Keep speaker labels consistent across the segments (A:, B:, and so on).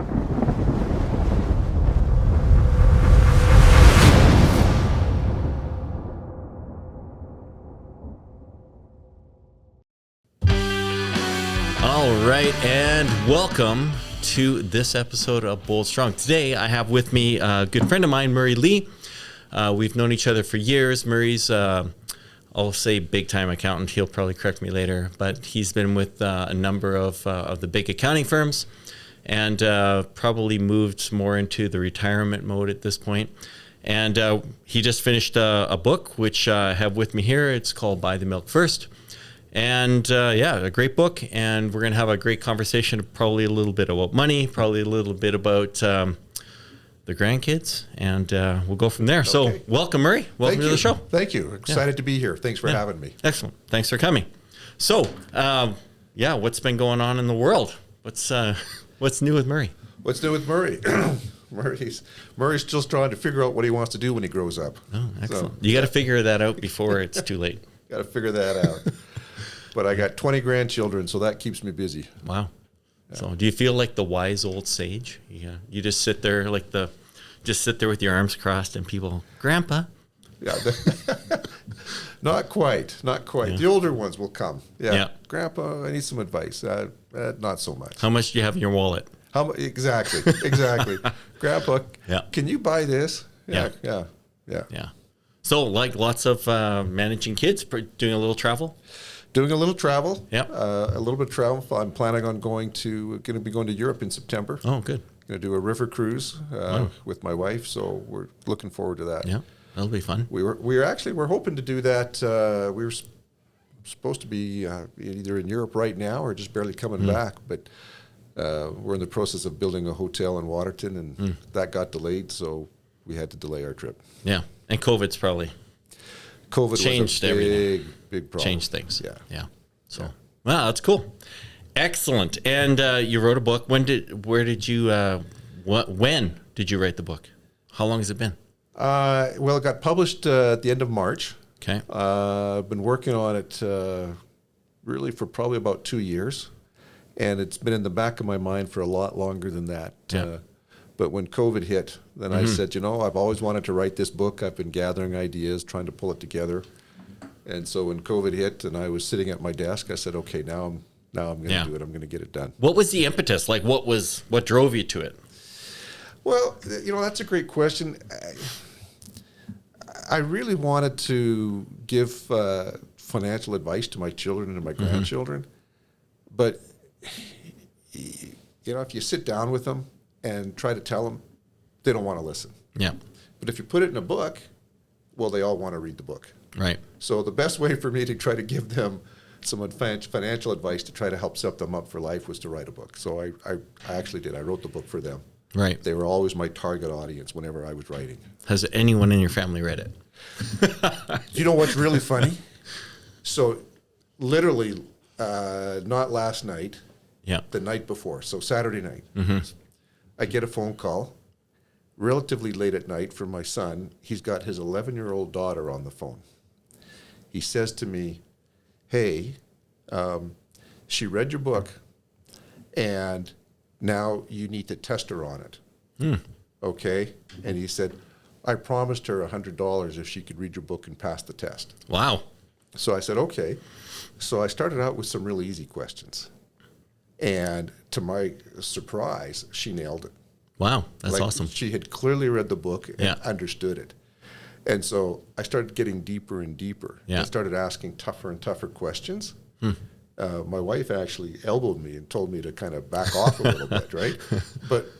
A: All right, and welcome to this episode of Bold Strong. Today, I have with me a good friend of mine, Murray Lee. We've known each other for years. Murray's, I'll say big-time accountant. He'll probably correct me later, but he's been with a number of the big accounting firms and probably moved more into the retirement mode at this point. And he just finished a book, which I have with me here. It's called Buy the Milk First. And a great book, and we're going to have a great conversation, probably a little bit about money, probably a little bit about the grandkids, and we'll go from there. Okay. So welcome, Murray. Welcome to the show.
B: Thank you. Excited to be here. Thanks for having me.
A: Excellent. Thanks for coming. So, what's been going on in the world? What's new with Murray?
B: What's new with Murray? Murray's still trying to figure out what he wants to do when he grows up.
A: Oh, excellent. So, you got to figure that out before it's too late.
B: Got to figure that out. But I got 20 grandchildren, so that keeps me busy.
A: Wow. Yeah. So do you feel like the wise old sage? Yeah. You just sit there with your arms crossed and people, Grandpa.
B: Yeah. Not quite. Yeah. The older ones will come. Yeah. Grandpa, I need some advice. Not so much.
A: How much do you have in your wallet?
B: Exactly. Grandpa, can you buy this? Yeah. So
A: like lots of managing kids, doing a little travel?
B: Doing a little travel.
A: Yeah.
B: A little bit of travel. I'm planning on going to Europe in September.
A: Oh, good.
B: Going to do a river cruise with my wife, so we're looking forward to that.
A: Yeah, that'll be fun.
B: We're hoping to do that. We were supposed to be either in Europe right now or just barely coming back, but we're in the process of building a hotel in Waterton, and that got delayed, so we had to delay our trip.
A: Yeah, and COVID changed
B: was a
A: everything.
B: Big problem.
A: Changed things. Yeah. So, wow, that's cool. Excellent. And you wrote a book. When did you write the book? How long has it been?
B: Well, it got published at the end of March.
A: Okay.
B: I've been working on it really for probably about 2 years, and it's been in the back of my mind for a lot longer than that.
A: Yeah.
B: But when COVID hit, then I said, I've always wanted to write this book. I've been gathering ideas, trying to pull it together. And so when COVID hit and I was sitting at my desk, I said, okay, now I'm going to do it. I'm going to get it done.
A: What was the impetus? Like, what drove you to it?
B: Well, that's a great question. I really wanted to give financial advice to my children and my grandchildren. But, if you sit down with them and try to tell them, they don't want to listen.
A: Yeah.
B: But if you put it in a book, well, they all want to read the book.
A: Right.
B: So the best way for me to try to give them some financial advice to try to help set them up for life was to write a book. So I actually did. I wrote the book for them.
A: Right.
B: They were always my target audience whenever I was writing.
A: Has anyone in your family read it?
B: You know what's really funny? So literally, not last night, the night before, so Saturday night, I get a phone call relatively late at night from my son. He's got his 11-year-old daughter on the phone. He says to me, hey, she read your book, and now you need to test her on it. Okay? And he said, I promised her $100 if she could read your book and pass the test.
A: Wow.
B: So I said, okay. So I started out with some really easy questions. And to my surprise, she nailed it.
A: Wow, that's awesome.
B: She had clearly read the book and understood it. And so I started getting deeper and deeper. I started asking tougher and tougher questions. My wife actually elbowed me and told me to kind of back off a little bit, right?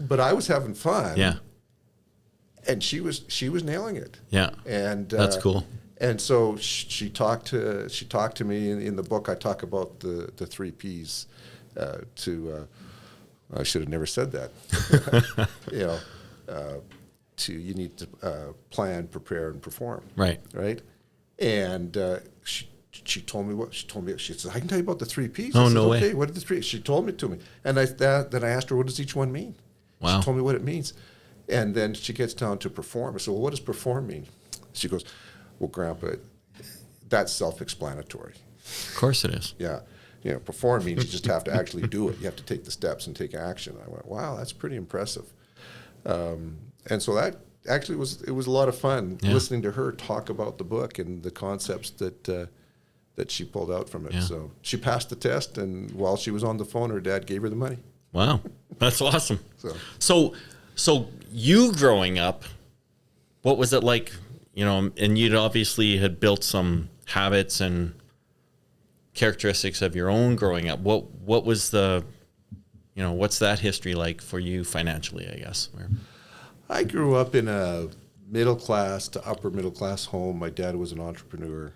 B: But I was having fun.
A: Yeah.
B: And she was nailing it.
A: Yeah.
B: And
A: that's cool.
B: And so she talked to me in the book. I talk about the 3 Ps I should have never said that. You need to plan, prepare, and perform.
A: Right.
B: And she told me what she told me. She said, "I can tell you about the 3 Ps."
A: Oh,
B: I said,
A: no
B: okay,
A: way.
B: What are the 3? She told me to me, and then I asked her, "What does each one mean?"
A: Wow.
B: She told me what it means, and then she gets down to perform. I said, "Well, what does perform mean?" She goes, "Well, Grandpa, that's self-explanatory."
A: Of course it is.
B: Yeah. perform means you just have to actually do it. You have to take the steps and take action. I went, wow, that's pretty impressive. And so that actually it was a lot of fun listening to her talk about the book and the concepts that she pulled out from it. Yeah. So she passed the test, and while she was on the phone, her dad gave her the money.
A: Wow, that's awesome. So you growing up, what was it like? And you'd obviously had built some habits and characteristics of your own growing up. What was what's that history like for you financially, I guess?
B: I grew up in a middle class to upper middle class home. My dad was an entrepreneur,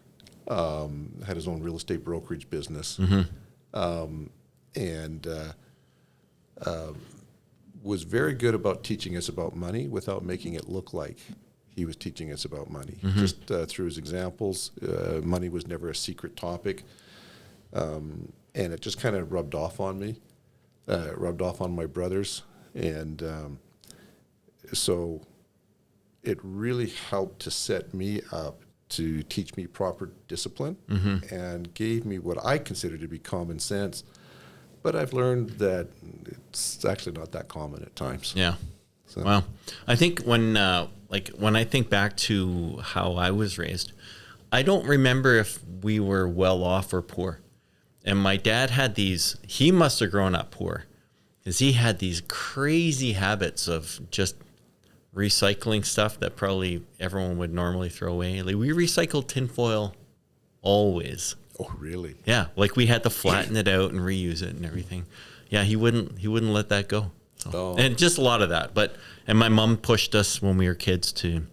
B: had his own real estate brokerage business, and was very good about teaching us about money without making it look like he was teaching us about money. Just through his examples, money was never a secret topic. And it just kind of rubbed off on me. It rubbed off on my brothers. And so it really helped to set me up to teach me proper discipline and gave me what I consider to be common sense. But I've learned that it's actually not that common at times.
A: Yeah. So. Well, I think when I think back to how I was raised, I don't remember if we were well off or poor. And my dad had he must have grown up poor, because he had these crazy habits of just recycling stuff that probably everyone would normally throw away. Like, we recycled tinfoil always.
B: Oh, really?
A: Yeah. Like, we had to flatten it out and reuse it and everything. Yeah. He wouldn't let that go. So, and just a lot of that. And my mom pushed us when we were kids to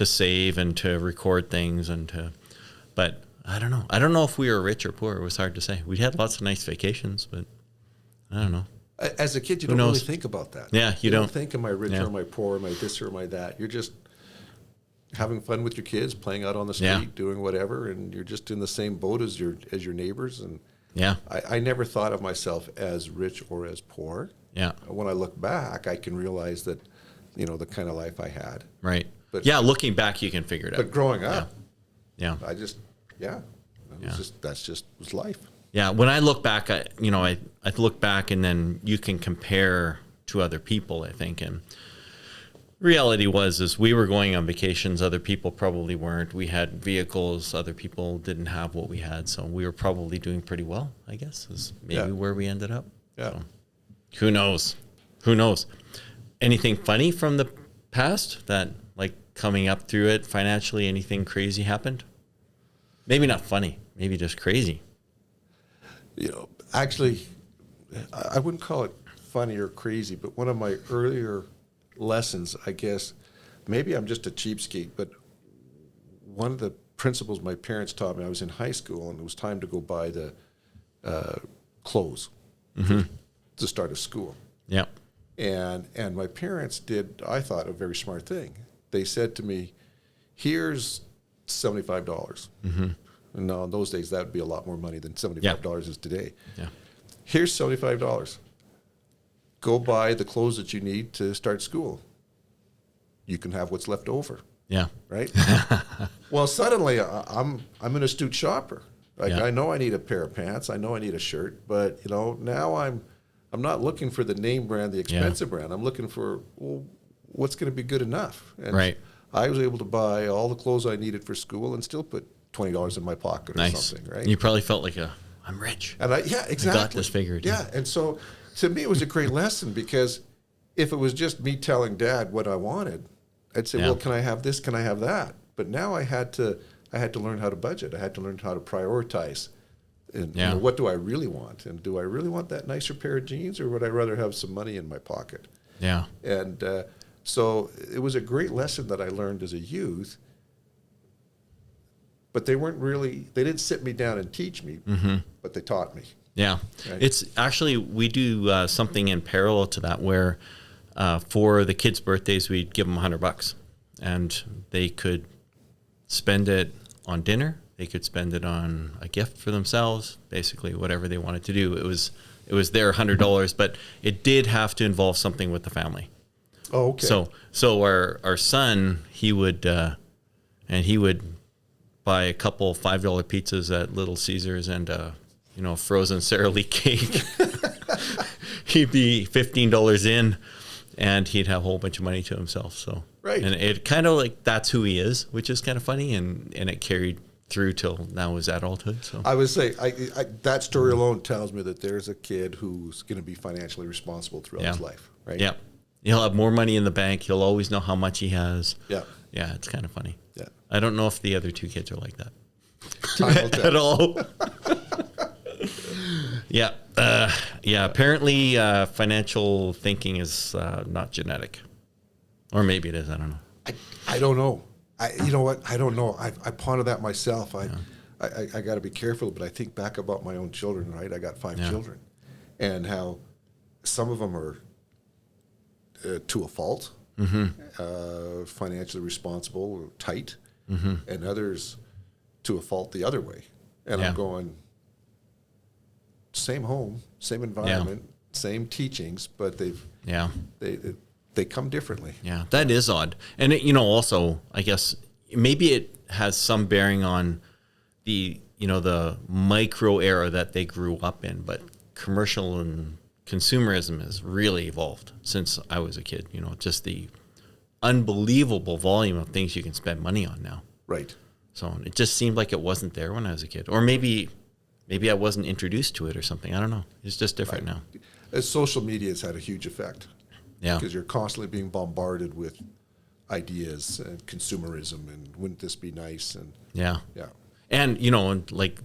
A: save and to record things but I don't know. I don't know if we were rich or poor. It was hard to say. We had lots of nice vacations, but I don't know.
B: As a kid, you don't really think about that.
A: Yeah, you don't
B: think, am I rich or am I poor? Am I this or am I that? You're just having fun with your kids, playing out on the street, doing whatever, and you're just in the same boat as your neighbors. And I never thought of myself as rich or as poor.
A: Yeah.
B: When I look back, I can realize that, the kind of life I had.
A: Right. But looking back, you can figure it out.
B: But growing up,
A: I
B: just. That was life.
A: Yeah, when I look back, I look back, and then you can compare to other people, I think. And reality is we were going on vacations, other people probably weren't. We had vehicles, other people didn't have what we had, so we were probably doing pretty well, I guess, is maybe where we ended up.
B: Yeah.
A: So, who knows? Anything funny from the past that, like, coming up through it financially, anything crazy happened? Maybe not funny, maybe just crazy.
B: Actually, I wouldn't call it funny or crazy, but one of my earlier lessons, I guess, maybe I'm just a cheapskate, but one of the principles my parents taught me, I was in high school and it was time to go buy the clothes to start a school.
A: Yeah.
B: And my parents did, I thought, a very smart thing. They said to me, here's $75. And now in those days, that would be a lot more money than $75 is today.
A: Yeah.
B: Here's $75. Go buy the clothes that you need to start school. You can have what's left over.
A: Yeah.
B: Right? Well, suddenly I'm an astute shopper. I know I need a pair of pants. I know I need a shirt. But, now I'm not looking for the name brand, the expensive brand. I'm looking for, what's going to be good enough. And I was able to buy all the clothes I needed for school and still put $20 in my pocket or something, right?
A: You probably felt like I'm rich.
B: And exactly.
A: I got this figured.
B: Yeah, and so to me it was a great lesson, because if it was just me telling Dad what I wanted, I'd say, well, can I have this? Can I have that? But now I had to learn how to budget. I had to learn how to prioritize. And what do I really want? And do I really want that nicer pair of jeans, or would I rather have some money in my pocket?
A: Yeah.
B: And so it was a great lesson that I learned as a youth, but they didn't sit me down and teach me, but they taught me.
A: Yeah. Right? It's actually, we do something in parallel to that where for the kids' birthdays, we'd give them $100 and they could spend it on dinner. They could spend it on a gift for themselves, basically whatever they wanted to do. It was their $100, but it did have to involve something with the family.
B: Oh, okay.
A: So our son, he would buy a couple $5 pizzas at Little Caesars and frozen Sara Lee cake, he'd be $15 in, and he'd have a whole bunch of money to himself. So
B: right,
A: and it kind of like that's who he is, which is kind of funny, and it carried through till now his adulthood. So
B: I would say that story alone tells me that there's a kid who's going to be financially responsible throughout his life. Right?
A: Yeah, he'll have more money in the bank. He'll always know how much he has.
B: Yeah,
A: yeah, it's kind of funny.
B: Yeah,
A: I don't know if the other two kids are like that.
B: Time will tell.
A: At all. Yeah. Apparently, financial thinking is not genetic, or maybe it is. I don't know.
B: I don't know. You know what? I don't know. I ponder that myself. I got to be careful, but I think back about my own children. Right? I got 5 children, and how some of them are to a fault, financially responsible, or tight, and others to a fault the other way. And I'm going, same home, same environment, same teachings, but they come differently.
A: Yeah, that is odd. And also, I guess maybe it has some bearing on the micro era that they grew up in, but commercial and consumerism has really evolved since I was a kid. Just the unbelievable volume of things you can spend money on now.
B: Right.
A: So it just seemed like it wasn't there when I was a kid. Or maybe I wasn't introduced to it or something. I don't know. It's just different now.
B: As social media has had a huge effect.
A: Yeah.
B: Because you're constantly being bombarded with ideas and consumerism and wouldn't this be nice? And
A: yeah. And, and like,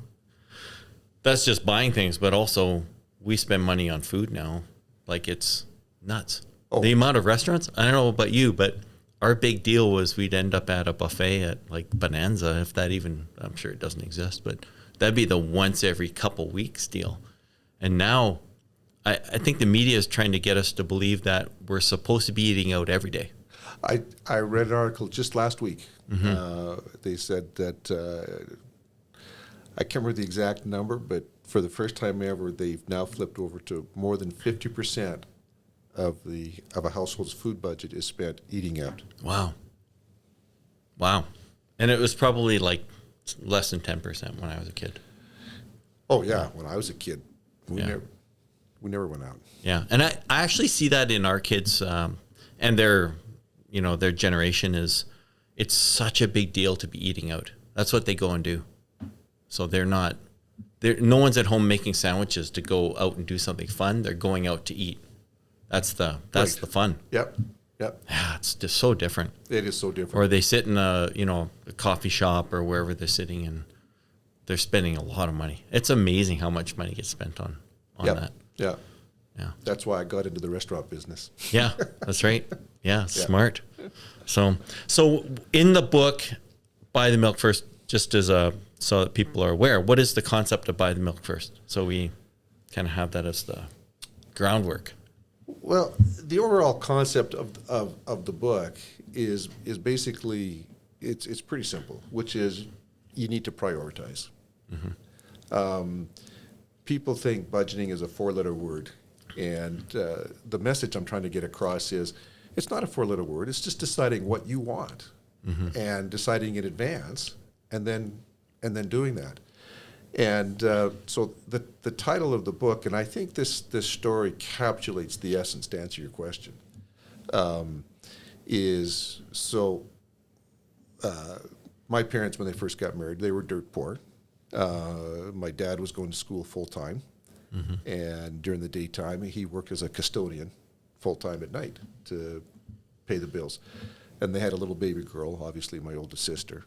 A: that's just buying things, but also we spend money on food now. Like, it's nuts. Oh. The amount of restaurants, I don't know about you, but our big deal was we'd end up at a buffet at like Bonanza, if that even, I'm sure it doesn't exist, but that'd be the once every couple weeks deal. And now I think the media is trying to get us to believe that we're supposed to be eating out every day.
B: I read an article just last week. They said that, I can't remember the exact number, but for the first time ever, they've now flipped over to more than 50% of a household's food budget is spent eating out.
A: Wow. And it was probably like less than 10% when I was a kid.
B: Oh yeah, when I was a kid, we never went out.
A: Yeah, and I actually see that in our kids, and their generation is, it's such a big deal to be eating out. That's what they go and do. So no one's at home making sandwiches to go out and do something fun. They're going out to eat. That's the fun.
B: Yep.
A: Yeah, it's just so different.
B: It is so different.
A: Or they sit in a coffee shop or wherever they're sitting, and they're spending a lot of money. It's amazing how much money gets spent on that.
B: Yeah.
A: Yeah.
B: That's why I got into the restaurant business.
A: Yeah, that's right. Yeah, smart. So in the book, Buy the Milk First, just as so that people are aware, what is the concept of Buy the Milk First? So we kind of have that as the groundwork.
B: Well, the overall concept of the book is basically, it's pretty simple, which is you need to prioritize. People think budgeting is a 4-letter word, and the message I'm trying to get across is it's not a 4-letter word. It's just deciding what you want and deciding in advance, and then doing that. And so the title of the book, and I think this story encapsulates the essence to answer your question, is my parents, when they first got married, they were dirt poor. My dad was going to school full-time, and during the daytime, he worked as a custodian full-time at night to pay the bills. And they had a little baby girl, obviously my oldest sister.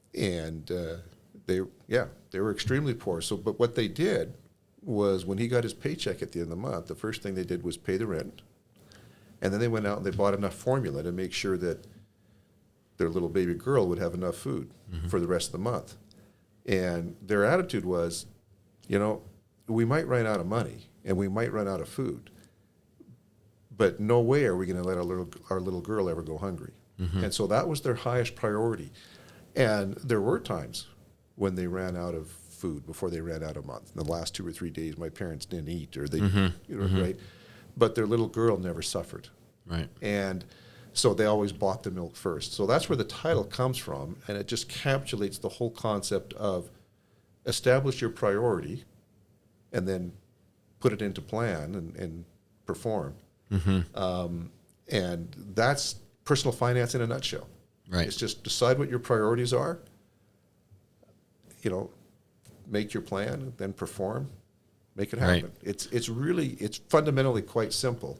B: They were extremely poor. So, but what they did was when he got his paycheck at the end of the month, the first thing they did was pay the rent. And then they went out and they bought enough formula to make sure that their little baby girl would have enough food for the rest of the month. And their attitude was, we might run out of money and we might run out of food, but no way are we going to let our little girl ever go hungry. And so that was their highest priority. And there were times when they ran out of food before they ran out of month. In the last 2 or 3 days, my parents didn't eat, or they, right? But their little girl never suffered.
A: Right.
B: And so they always bought the milk first. So that's where the title comes from, and it just encapsulates the whole concept of establish your priority, and then put it into plan and perform. And that's personal finance in a nutshell.
A: Right.
B: It's just decide what your priorities are, make your plan, then perform, make it happen. Right. It's fundamentally quite simple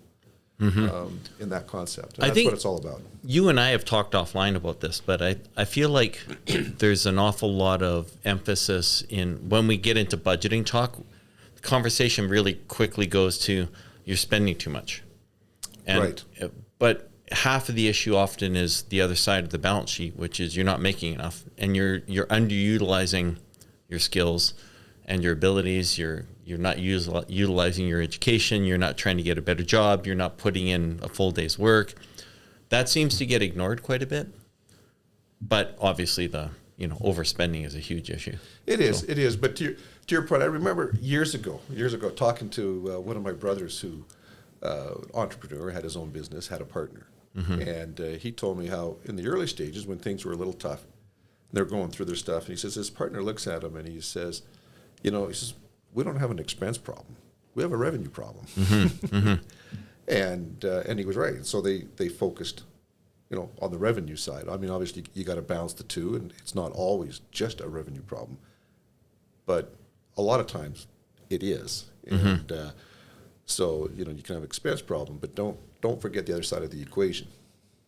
B: in that concept. And that's what it's all about.
A: You and I have talked offline about this, but I feel like there's an awful lot of emphasis when we get into budgeting talk, the conversation really quickly goes to you're spending too much. And,
B: right.
A: But half of the issue often is the other side of the balance sheet, which is you're not making enough, and you're underutilizing your skills and your abilities. You're not utilizing your education. You're not trying to get a better job. You're not putting in a full day's work. That seems to get ignored quite a bit. But obviously the overspending is a huge issue.
B: It is. But to your point, I remember years ago talking to one of my brothers who, entrepreneur, had his own business, had a partner. And he told me how in the early stages when things were a little tough, they're going through their stuff, and he says his partner looks at him and he says, we don't have an expense problem. We have a revenue problem. And he was right. So they focused, on the revenue side. I mean, obviously you got to balance the two, and it's not always just a revenue problem, but a lot of times it is. And so you can have expense problem, but don't forget the other side of the equation,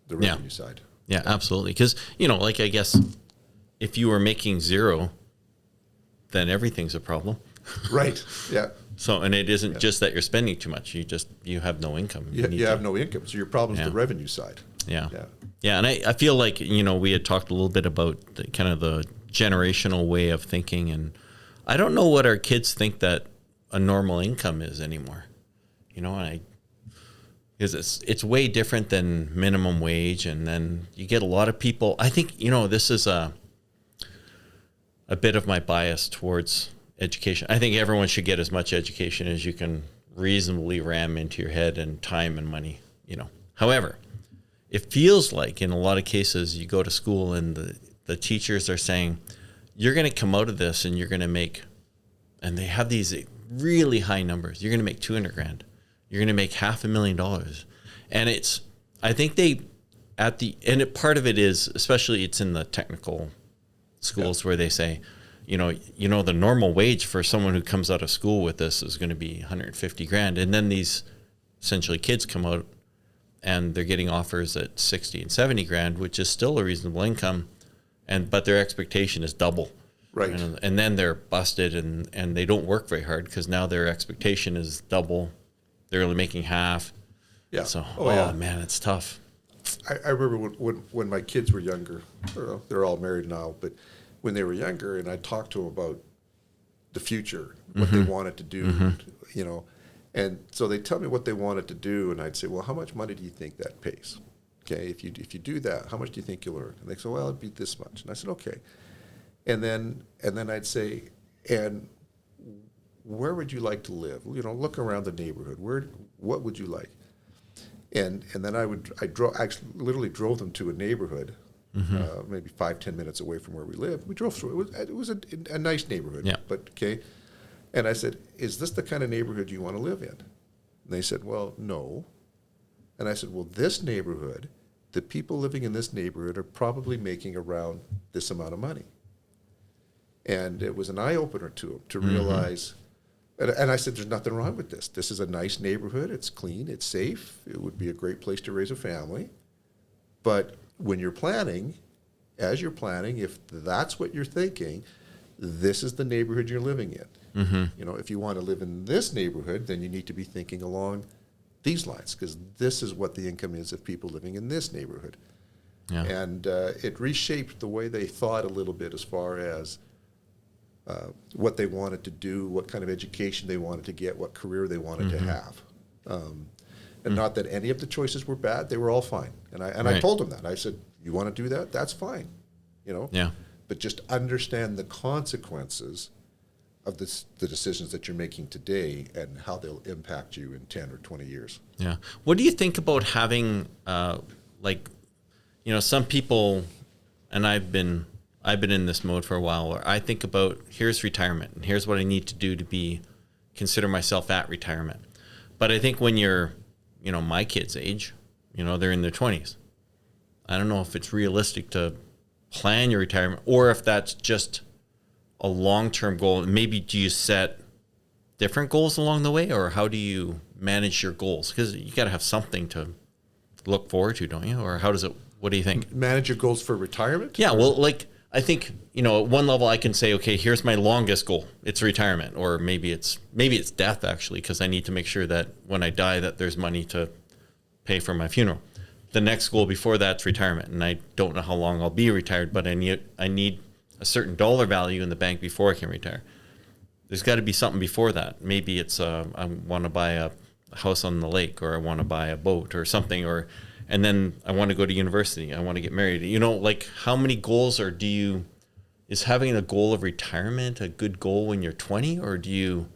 B: the revenue side.
A: Yeah, absolutely. Because I guess if you were making zero, then everything's a problem.
B: Right. Yeah.
A: So, and it isn't just that you're spending too much. You have no income.
B: You have no income. So your problem's the revenue side.
A: Yeah. And I feel like, we had talked a little bit about the generational way of thinking. And I don't know what our kids think that a normal income is anymore. Because it's way different than minimum wage. And then you get a lot of people. I think, this is a bit of my bias towards education. I think everyone should get as much education as you can reasonably ram into your head, and time and money, However, it feels like in a lot of cases you go to school and the teachers are saying, you're going to come out of this and you're going to make, and they have these really high numbers. You're going to make $200,000. You're going to make $500,000. And I think part of it is, especially it's in the technical schools where they say, the normal wage for someone who comes out of school with this is going to be $150,000. And then these essentially kids come out and they're getting offers at $60,000 and $70,000, which is still a reasonable income. But their expectation is double.
B: Right.
A: And then they're busted and they don't work very hard because now their expectation is double. They're only making half.
B: Yeah.
A: So, man, it's tough.
B: I remember when my kids were younger, they're all married now, but when they were younger and I talked to them about the future, what they wanted to do, and so they tell me what they wanted to do, and I'd say, well, how much money do you think that pays? Okay, if you do that, how much do you think you'll earn? And they say, well, it'd be this much. And I said, okay. And then I'd say, and where would you like to live? Look around the neighborhood. What would you like? And then I literally drove them to a neighborhood, maybe 5-10 minutes away from where we lived. We drove through. It was a nice neighborhood.
A: Yeah.
B: But okay. And I said, is this the kind of neighborhood you want to live in? And they said, well, no. And I said, well, this neighborhood, the people living in this neighborhood are probably making around this amount of money. And it was an eye-opener to them to realize, and I said, there's nothing wrong with this. This is a nice neighborhood. It's clean. It's safe. It would be a great place to raise a family. But when you're planning, if that's what you're thinking, this is the neighborhood you're living in. If you want to live in this neighborhood, then you need to be thinking along these lines, because this is what the income is of people living in this neighborhood. Yeah. And it reshaped the way they thought a little bit as far as what they wanted to do, what kind of education they wanted to get, what career they wanted to have. And not that any of the choices were bad; they were all fine. And I told them that. I said, "You want to do that? That's fine."
A: Yeah.
B: But just understand the consequences of the decisions that you're making today and how they'll impact you in 10 or 20 years.
A: Yeah. What do you think about having, some people, and I've been I've been in this mode for a while where I think about, here's retirement and here's what I need to do to consider myself at retirement. But I think when you're, my kids' age, they're in their 20s. I don't know if it's realistic to plan your retirement or if that's just a long-term goal. Maybe do you set different goals along the way, or how do you manage your goals? Because you got to have something to look forward to, don't you? Or what do you think?
B: Manage your goals for retirement?
A: Yeah, well, I think, at one level I can say, okay, here's my longest goal. It's retirement, or maybe it's death, actually, because I need to make sure that when I die that there's money to pay for my funeral. The next goal before that's retirement, and I don't know how long I'll be retired, but I need a certain dollar value in the bank before I can retire. There's got to be something before that. Maybe it's I want to buy a house on the lake, or I want to buy a boat or something, and then I want to go to university. I want to get married. How many goals is having a goal of retirement a good goal when you're 20, or do you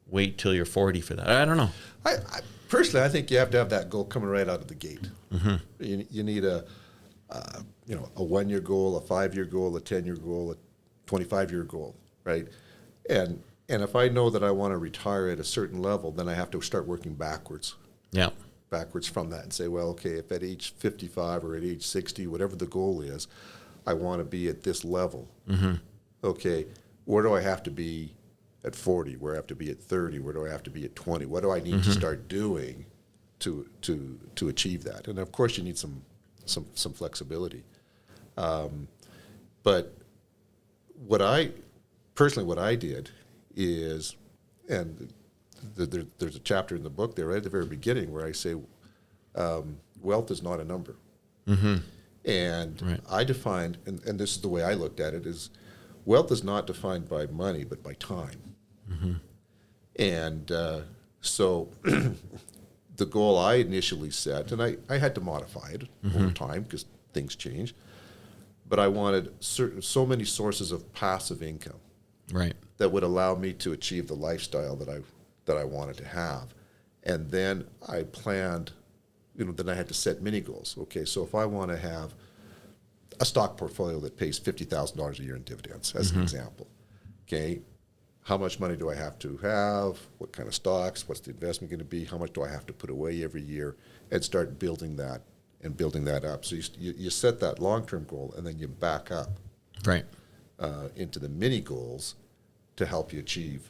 A: wait till you're 40 for that? I don't know.
B: I personally, I think you have to have that goal coming right out of the gate. Mm-hmm. You need a 1-year goal, a 5-year goal, a 10-year goal, a 25-year goal, right? And if I know that I want to retire at a certain level, then I have to start working backwards.
A: Yeah.
B: Backwards from that and say, well, okay, if at age 55 or at age 60, whatever the goal is, I want to be at this level. Mm-hmm. Okay, where do I have to be at 40? Where do I have to be at 30? Where do I have to be at 20? What do I need to start doing to achieve that? And of course, you need some flexibility. But what I did is, and there's a chapter in the book there right at the very beginning where I say, wealth is not a number. Mm-hmm. And right. I defined, and this is the way I looked at it, is wealth is not defined by money, but by time. Mm-hmm. And so the goal I initially set, and I had to modify it over time because things change, but I wanted so many sources of passive income, right, that would allow me to achieve the lifestyle that I wanted to have. And then I planned, then I had to set mini goals. Okay, so if I want to have a stock portfolio that pays $50,000 a year in dividends, as an example, okay, how much money do I have to have? What kind of stocks? What's the investment going to be? How much do I have to put away every year? And start building that up. So you set that long-term goal, and then you back up right into the mini goals to help you achieve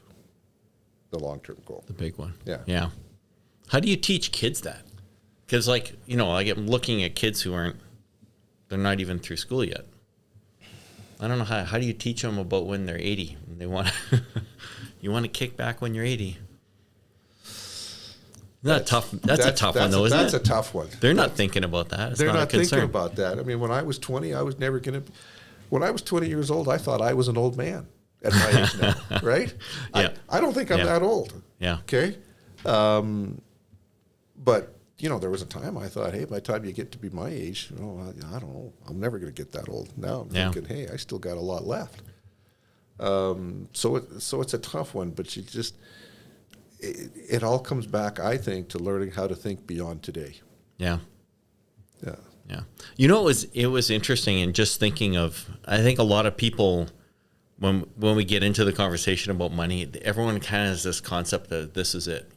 B: the long-term goal.
A: The big one. Yeah. Yeah. How do you teach kids that? Because, I get looking at kids they're not even through school yet. I don't know how do you teach them about when they're 80? And they want you want to kick back when you're 80. That's a tough one, though, isn't it?
B: That's a tough one.
A: They're not thinking about that.
B: They're not thinking about that. I mean, when I was 20, I was never going to. When I was 20 years old, I thought I was an old man at my age now, right? Yeah. I don't think I'm that old. Yeah. Okay. But there was a time I thought, hey, by the time you get to be my age, I don't know, I'm never going to get that old. Now I'm thinking, hey, I still got a lot left. So it's a tough one, but you just. It all comes back, I think, to learning how to think beyond today. Yeah. Yeah. Yeah.
A: It was interesting in just thinking of, I think a lot of people, when we get into the conversation about money, everyone kind of has this concept that this is it,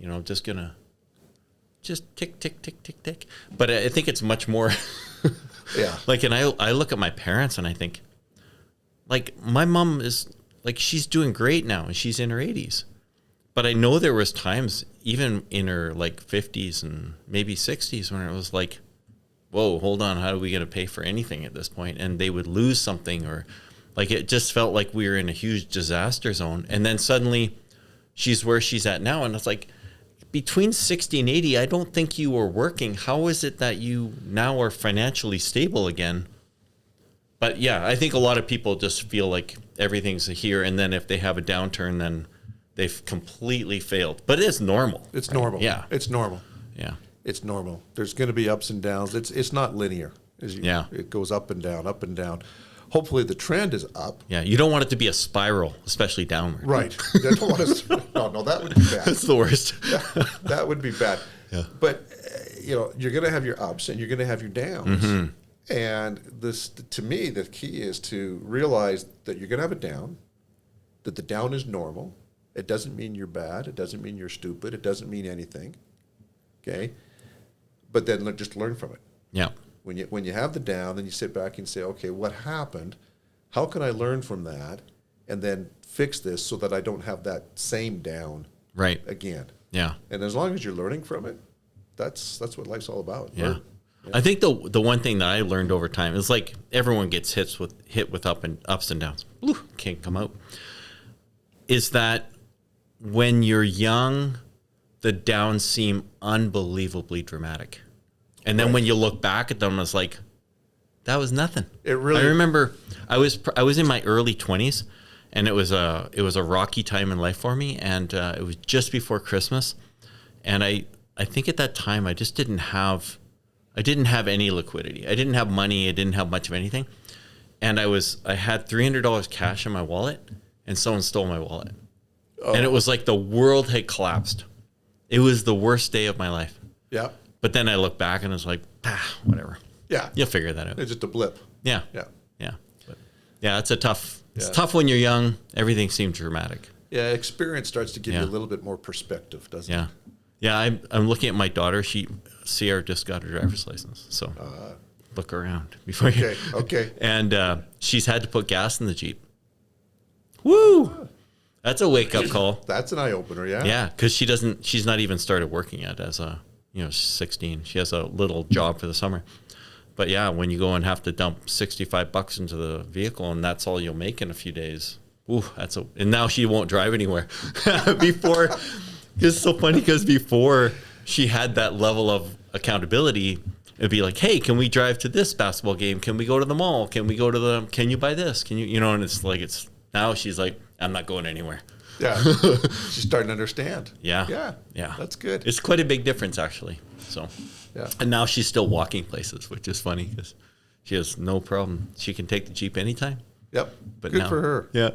A: just tick, tick, tick, tick, tick. But I think it's much more, yeah. And I look at my parents and I think, my mom is, she's doing great now and she's in her 80s. But I know there was times, even in her 50s and maybe 60s, when it was whoa, hold on, how are we going to pay for anything at this point? And they would lose something, or it just felt like we were in a huge disaster zone. And then suddenly she's where she's at now. And it's between 60 and 80, I don't think you were working. How is it that you now are financially stable again? But yeah, I think a lot of people just feel like everything's here. And then if they have a downturn, then they've completely failed. But it's normal.
B: It's right? Normal.
A: Yeah.
B: It's normal.
A: Yeah.
B: It's normal. There's going to be ups and downs. It's not linear. It goes up and down, up and down. Hopefully the trend is up.
A: Yeah. You don't want it to be a spiral, especially downward.
B: Right. No, that would be bad.
A: That's the worst.
B: That would be bad. Yeah. But, you're going to have your ups and you're going to have your downs. Mm-hmm. And this, to me, the key is to realize that you're going to have a down, that the down is normal. It doesn't mean you're bad. It doesn't mean you're stupid. It doesn't mean anything. Okay? But then just learn from it.
A: Yeah.
B: When you have the down, then you sit back and say, okay, what happened? How can I learn from that? And then fix this so that I don't have that same down again.
A: Yeah.
B: And as long as you're learning from it, that's what life's all about.
A: Yeah. I think the one thing that I learned over time is like everyone gets hit with ups and downs. Ooh, can't come out. Is that when you're young, the downs seem unbelievably dramatic. And then when you look back at them, it's like, that was nothing. I remember I was in my early 20s, and it was a rocky time in life for me, and it was just before Christmas. And I think at that time I just didn't have any liquidity. I didn't have money. I didn't have much of anything. And I had $300 cash in my wallet, and someone stole my wallet. Oh. And it was like the world had collapsed. It was the worst day of my life.
B: Yeah.
A: But then I look back and it's like, whatever.
B: Yeah.
A: You'll figure that out.
B: It's just a blip.
A: Yeah. Yeah. Yeah. But yeah, it's tough when you're young. Everything seems dramatic.
B: Yeah. Experience starts to give you a little bit more perspective, doesn't it?
A: Yeah. I'm looking at my daughter. Sierra just got her driver's license. So look around before you.
B: Okay.
A: And she's had to put gas in the Jeep. Woo! That's a wake-up call.
B: That's an eye-opener, yeah.
A: Yeah, because she's not even started working yet as a, 16. She has a little job for the summer. But yeah, when you go and have to dump $65 into the vehicle and that's all you'll make in a few days. Ooh, and now she won't drive anywhere. Before, it's so funny because before she had that level of accountability, it'd be like, hey, can we drive to this basketball game? Can we go to the mall? Can we go to can you buy this? Can you, and it's like, now she's like, I'm not going anywhere.
B: Yeah. She's starting to understand.
A: Yeah.
B: Yeah.
A: Yeah.
B: That's good.
A: It's quite a big difference, actually. So,
B: yeah.
A: And now she's still walking places, which is funny because she has no problem. She can take the Jeep anytime.
B: Yep.
A: But
B: good
A: now,
B: for her.
A: Yeah.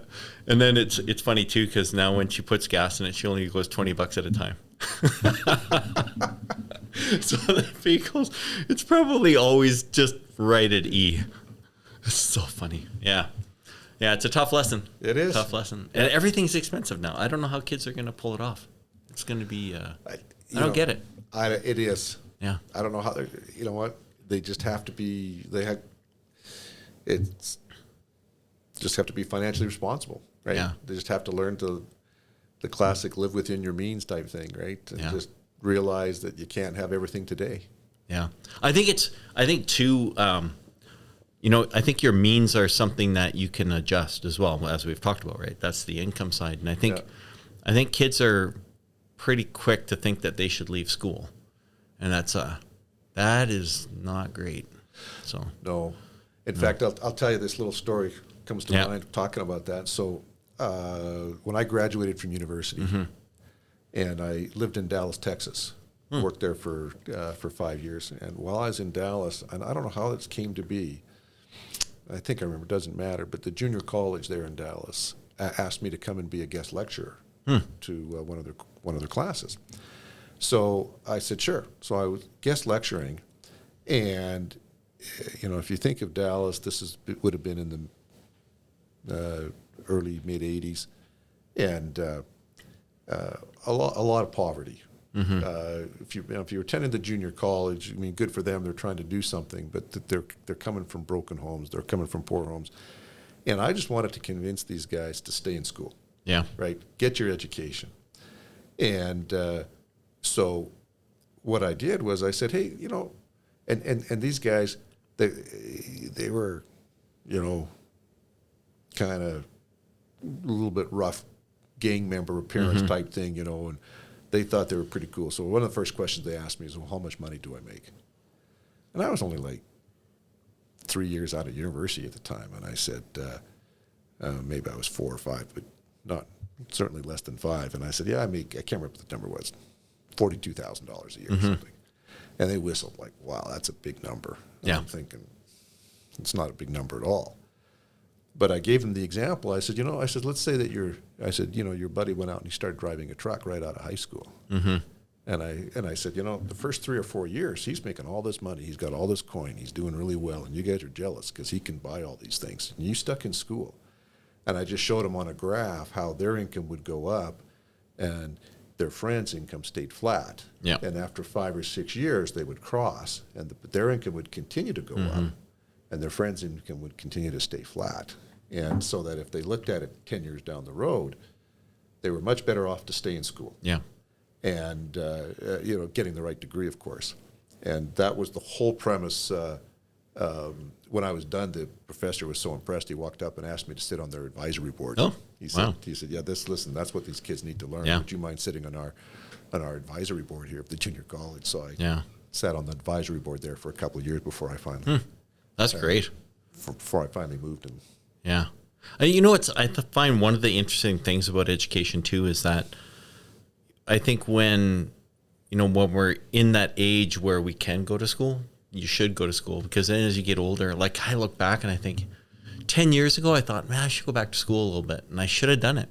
A: And then it's funny, too, because now when she puts gas in it, she only goes $20 at a time. So the vehicles, it's probably always just right at E. It's so funny. Yeah. Yeah, it's a tough lesson.
B: It is.
A: Tough lesson. And everything's expensive now. I don't know how kids are going to pull it off. It's going to be, I don't get it.
B: It is.
A: Yeah.
B: I don't know how, you know what? They just have to be, just have to be financially responsible, right?
A: Yeah.
B: They just have to learn the classic live within your means type thing, right? And just realize that you can't have everything today.
A: Yeah. I think too, I think your means are something that you can adjust as well, as we've talked about, right? That's the income side. And I think kids are pretty quick to think that they should leave school. And that is not great. So
B: no. In fact, I'll tell you this little story comes to mind talking about that. So when I graduated from university, and I lived in Dallas, Texas, worked there for 5 years. And while I was in Dallas, and I don't know how this came to be, I think I remember, it doesn't matter, but the junior college there in Dallas asked me to come and be a guest lecturer to one of their classes. So I said, sure. So I was guest lecturing, and if you think of Dallas, it would have been in the early mid '80s, and a lot of poverty. If you're attending the junior college, I mean, good for them. They're trying to do something, but they're coming from broken homes. They're coming from poor homes, and I just wanted to convince these guys to stay in school. Yeah. Right. Get your education, and so what I did was I said, hey, and these guys, they were, kind of a little bit rough gang member appearance type thing, and they thought they were pretty cool. So one of the first questions they asked me is, well, how much money do I make? And I was only like 3 years out of university at the time. And I said, maybe I was 4 or 5, but certainly less than 5. And I said, I can't remember what the number was, $42,000 a year or something. And they whistled like, wow, that's a big number. And I'm thinking, it's not a big number at all. But I gave him the example. I said, let's say that your buddy went out and he started driving a truck right out of high school. And I said, the first 3 or 4 years, he's making all this money. He's got all this coin. He's doing really well. And you guys are jealous because he can buy all these things. And you stuck in school. And I just showed him on a graph how their income would go up and their friends' income stayed flat.
A: Yeah.
B: And after 5 or 6 years, they would cross. And their income would continue to go up. And their friends' income would continue to stay flat. And so that if they looked at it 10 years down the road, they were much better off to stay in school.
A: Yeah.
B: And, getting the right degree, of course. And that was the whole premise. When I was done, the professor was so impressed, he walked up and asked me to sit on their advisory board.
A: Oh,
B: he said,
A: wow.
B: Listen, that's what these kids need to learn.
A: Yeah.
B: Would you mind sitting on our advisory board here of the junior college? So I
A: Yeah.
B: sat on the advisory board there for a couple of years before I finally
A: That's great.
B: before I finally moved. And
A: Yeah. I find one of the interesting things about education too is that I think when we're in that age where we can go to school, you should go to school, because then as you get older, like I look back and I think 10 years ago, I thought, man, I should go back to school a little bit, and I should have done it.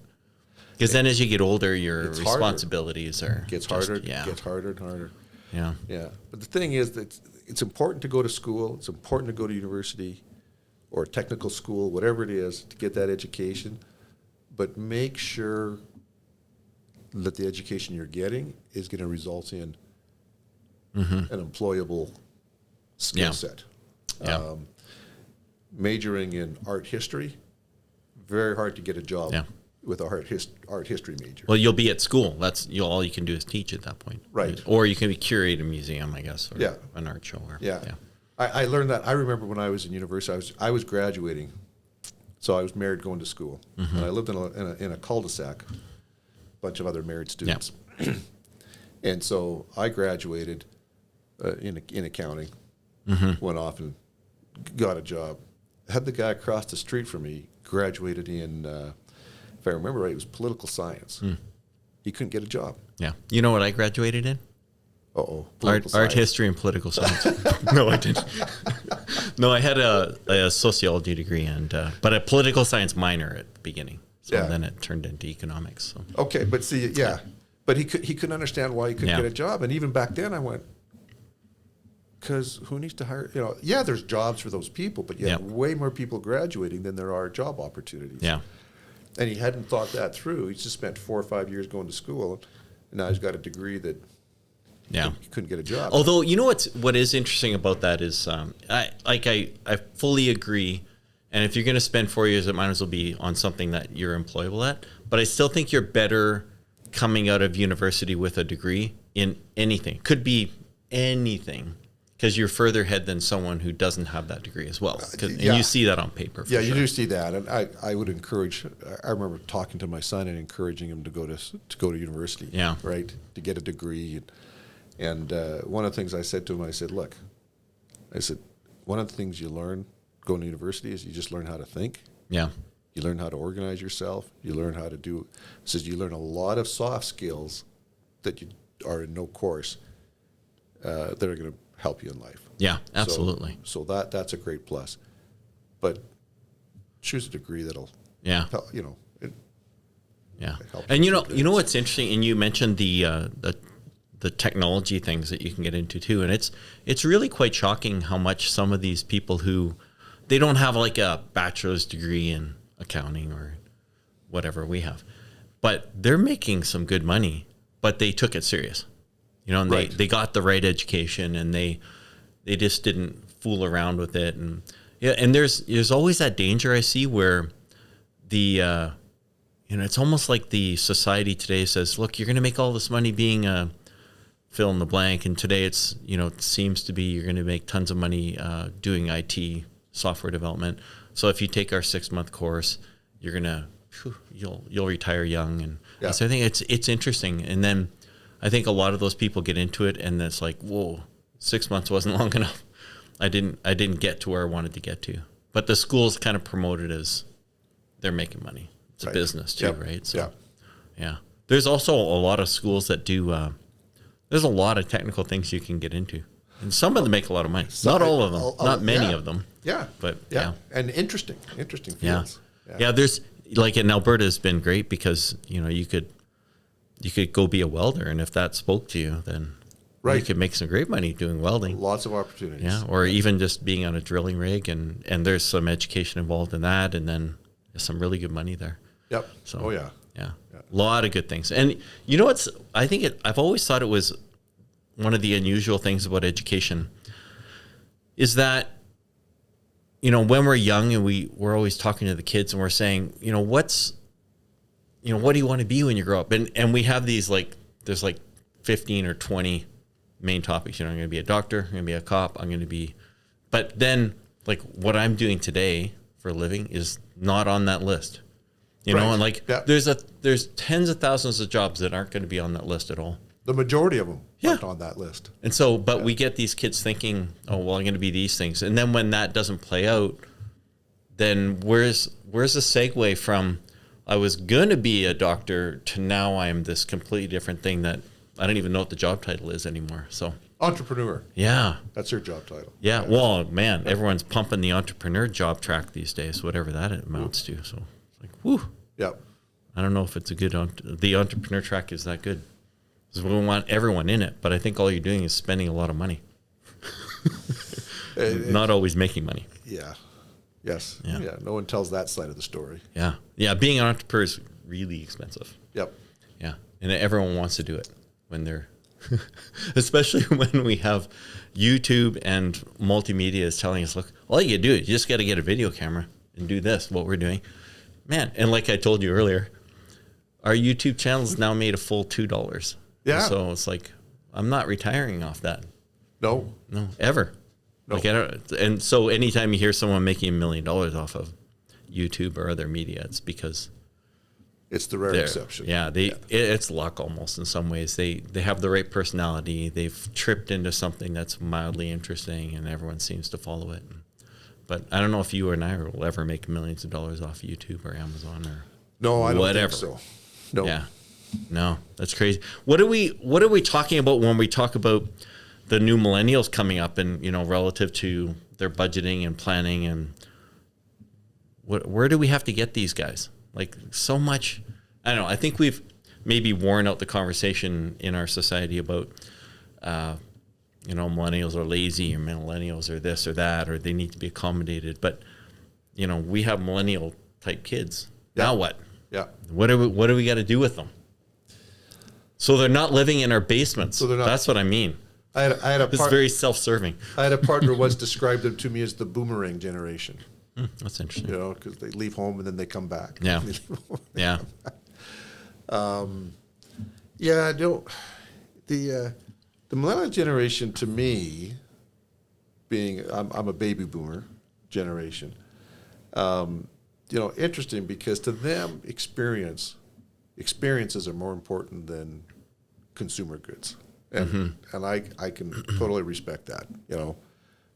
A: Because then as you get older, your responsibilities
B: gets harder and harder.
A: Yeah.
B: Yeah. But the thing is that it's important to go to school. It's important to go to university or technical school, whatever it is, to get that education. But make sure that the education you're getting is going to result in an employable skill set.
A: Yeah.
B: Majoring in art history, very hard to get a job with a art history major.
A: Well, you'll be at school. All you can do is teach at that point.
B: Right.
A: Or you can curate a museum, I guess, or an art show.
B: I learned that. I remember when I was in university, I was graduating, so I was married going to school, and I lived in a cul-de-sac, bunch of other married students, and so I graduated in accounting, went off and got a job. Had the guy across the street from me graduated in, if I remember right, it was political science. He couldn't get a job.
A: Yeah. You know what I graduated in? Art history and political science. No, I didn't. No, I had a sociology degree but a political science minor at the beginning. So then it turned into economics. So.
B: Okay, but see, but he couldn't understand why he couldn't get a job, and even back then I went, because who needs to hire? There's jobs for those people, but way more people graduating than there are job opportunities.
A: Yeah.
B: And he hadn't thought that through. He just spent 4 or 5 years going to school, and now he's got a degree that he couldn't get a job.
A: Although, what is interesting about that is, I fully agree. And if you're going to spend 4 years, it might as well be on something that you're employable at. But I still think you're better coming out of university with a degree in anything. Could be anything, because you're further ahead than someone who doesn't have that degree as well. And you see that on paper.
B: Yeah, you do see that. And I would encourage, I remember talking to my son and encouraging him to go to university, right, to get a degree. And one of the things I said to him, I said, look, one of the things you learn going to university is you just learn how to think. Yeah. You learn how to organize yourself. You learn how to you learn a lot of soft skills that you are in no course that are going to help you in life.
A: Yeah, absolutely.
B: So that's a great plus. But choose a degree that'll help, help.
A: And you know what's interesting, and you mentioned the technology things that you can get into too, and it's really quite shocking how much some of these people who they don't have like a bachelor's degree in accounting or whatever we have, but they're making some good money, but they took it serious, and they got the right education, and they just didn't fool around with it. And and there's always that danger I see where the it's almost like the society today says, look, you're going to make all this money being a fill in the blank, and today it's it seems to be you're going to make tons of money doing IT software development. So if you take our 6-month course, you're gonna you'll retire young. And so I think it's interesting. And then I think a lot of those people get into it, and it's like, whoa, 6 months wasn't long enough. I didn't get to where I wanted to get to. But the school's kind of promoted as they're making money. It's a business too, right? So there's also a lot of schools that do. There's a lot of technical things you can get into. And some of them make a lot of money. Not all of them. Not many of them.
B: Yeah.
A: But
B: And interesting fields.
A: Yeah, there's like in Alberta has been great because, you could you could go be a welder, and if that spoke to you, then you could make some great money doing welding.
B: Lots of opportunities.
A: Yeah, or even just being on a drilling rig, and there's some education involved in that, and then there's some really good money there.
B: Yep.
A: So,
B: yeah.
A: A lot of good things. And you know what's, I've always thought it was one of the unusual things about education is that, you know, when we're young and we're always talking to the kids and we're saying, you know, what do you want to be when you grow up? And we have these, like, there's like 15 or 20 main topics. You know, I'm going to be a doctor, I'm going to be a cop, but then, like, what I'm doing today for a living is not on that list. You know, and like there's tens of thousands of jobs that aren't going to be on that list at all.
B: The majority of them aren't on that list.
A: And so, but we get these kids thinking, oh, well, I'm going to be these things. And then when that doesn't play out, then where's the segue from I was going to be a doctor to now I am this completely different thing that I don't even know what the job title is anymore. So
B: entrepreneur.
A: Yeah.
B: That's your job title.
A: Yeah. Well, man, everyone's pumping the entrepreneur job track these days, whatever that amounts to. So it's like, whew.
B: Yep.
A: I don't know if it's a good, the entrepreneur track is that good. Because we want everyone in it, but I think all you're doing is spending a lot of money. Not always making money.
B: Yeah. Yes. Yeah. No one tells that side of the story.
A: Yeah. Yeah. Being an entrepreneur is really expensive.
B: Yep.
A: Yeah. And everyone wants to do it when they're, especially when we have YouTube and multimedia is telling us, look, all you do is you just got to get a video camera and do this, what we're doing. Man, and like I told you earlier, our YouTube channel is now made a full $2.
B: Yeah.
A: So it's like, I'm not retiring off that.
B: No,
A: ever. No. Like, and so anytime you hear someone making $1 million off of YouTube or other media, it's because
B: it's the rare exception.
A: Yeah, it's luck almost in some ways. They have the right personality. They've tripped into something that's mildly interesting, and everyone seems to follow it. But I don't know if you and I will ever make millions of dollars off YouTube or Amazon or
B: I don't
A: whatever.
B: think so. No.
A: Yeah. No, that's crazy. What are we talking about when we talk about the new millennials coming up and, you know, relative to their budgeting and planning, and where do we have to get these guys? Like, so much, I don't know. I think we've maybe worn out the conversation in our society about you know, millennials are lazy, or millennials are this or that, or they need to be accommodated. But, you know, we have millennial type kids. Yeah. Now what?
B: Yeah.
A: What do we got to do with them? So they're not living in our basements. So they're not. That's what I mean.
B: I had
A: it's very self-serving.
B: I had a partner once describe them to me as the boomerang generation.
A: That's interesting.
B: You know, because they leave home and then they come back.
A: Yeah. Yeah.
B: Yeah. No. The millennial generation, to me, being I'm a baby boomer generation, you know, interesting because to them experiences are more important than consumer goods, and I can totally respect that. You know,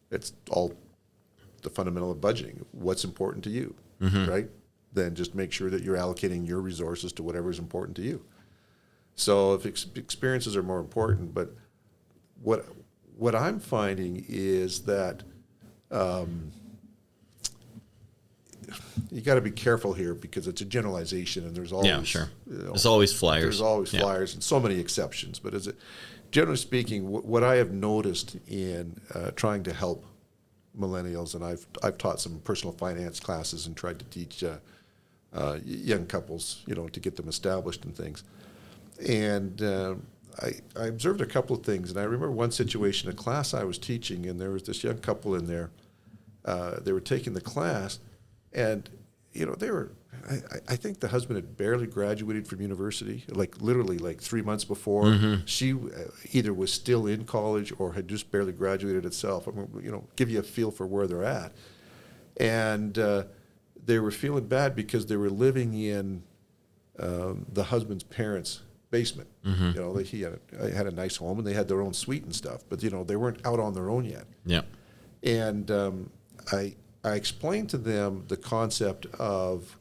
B: it's all the fundamental of budgeting. What's important to you, right? Then just make sure that you're allocating your resources to whatever is important to you. So if experiences are more important, but what I'm finding is that you got to be careful here because it's a generalization, and there's always
A: You know, there's always flyers.
B: There's always flyers, and so many exceptions. But generally speaking, what I have noticed in trying to help millennials, and I've taught some personal finance classes and tried to teach young couples, you know, to get them established and things, and I observed a couple of things, and I remember one situation, a class I was teaching, and there was this young couple in there. They were taking the class, and you know, I think the husband had barely graduated from university, like literally like 3 months before. She either was still in college or had just barely graduated itself. I mean, you know, give you a feel for where they're at, and they were feeling bad because they were living in the husband's parents' basement. You know, he had a nice home and they had their own suite and stuff, but you know, they weren't out on their own yet.
A: Yeah.
B: And I explained to them the concept of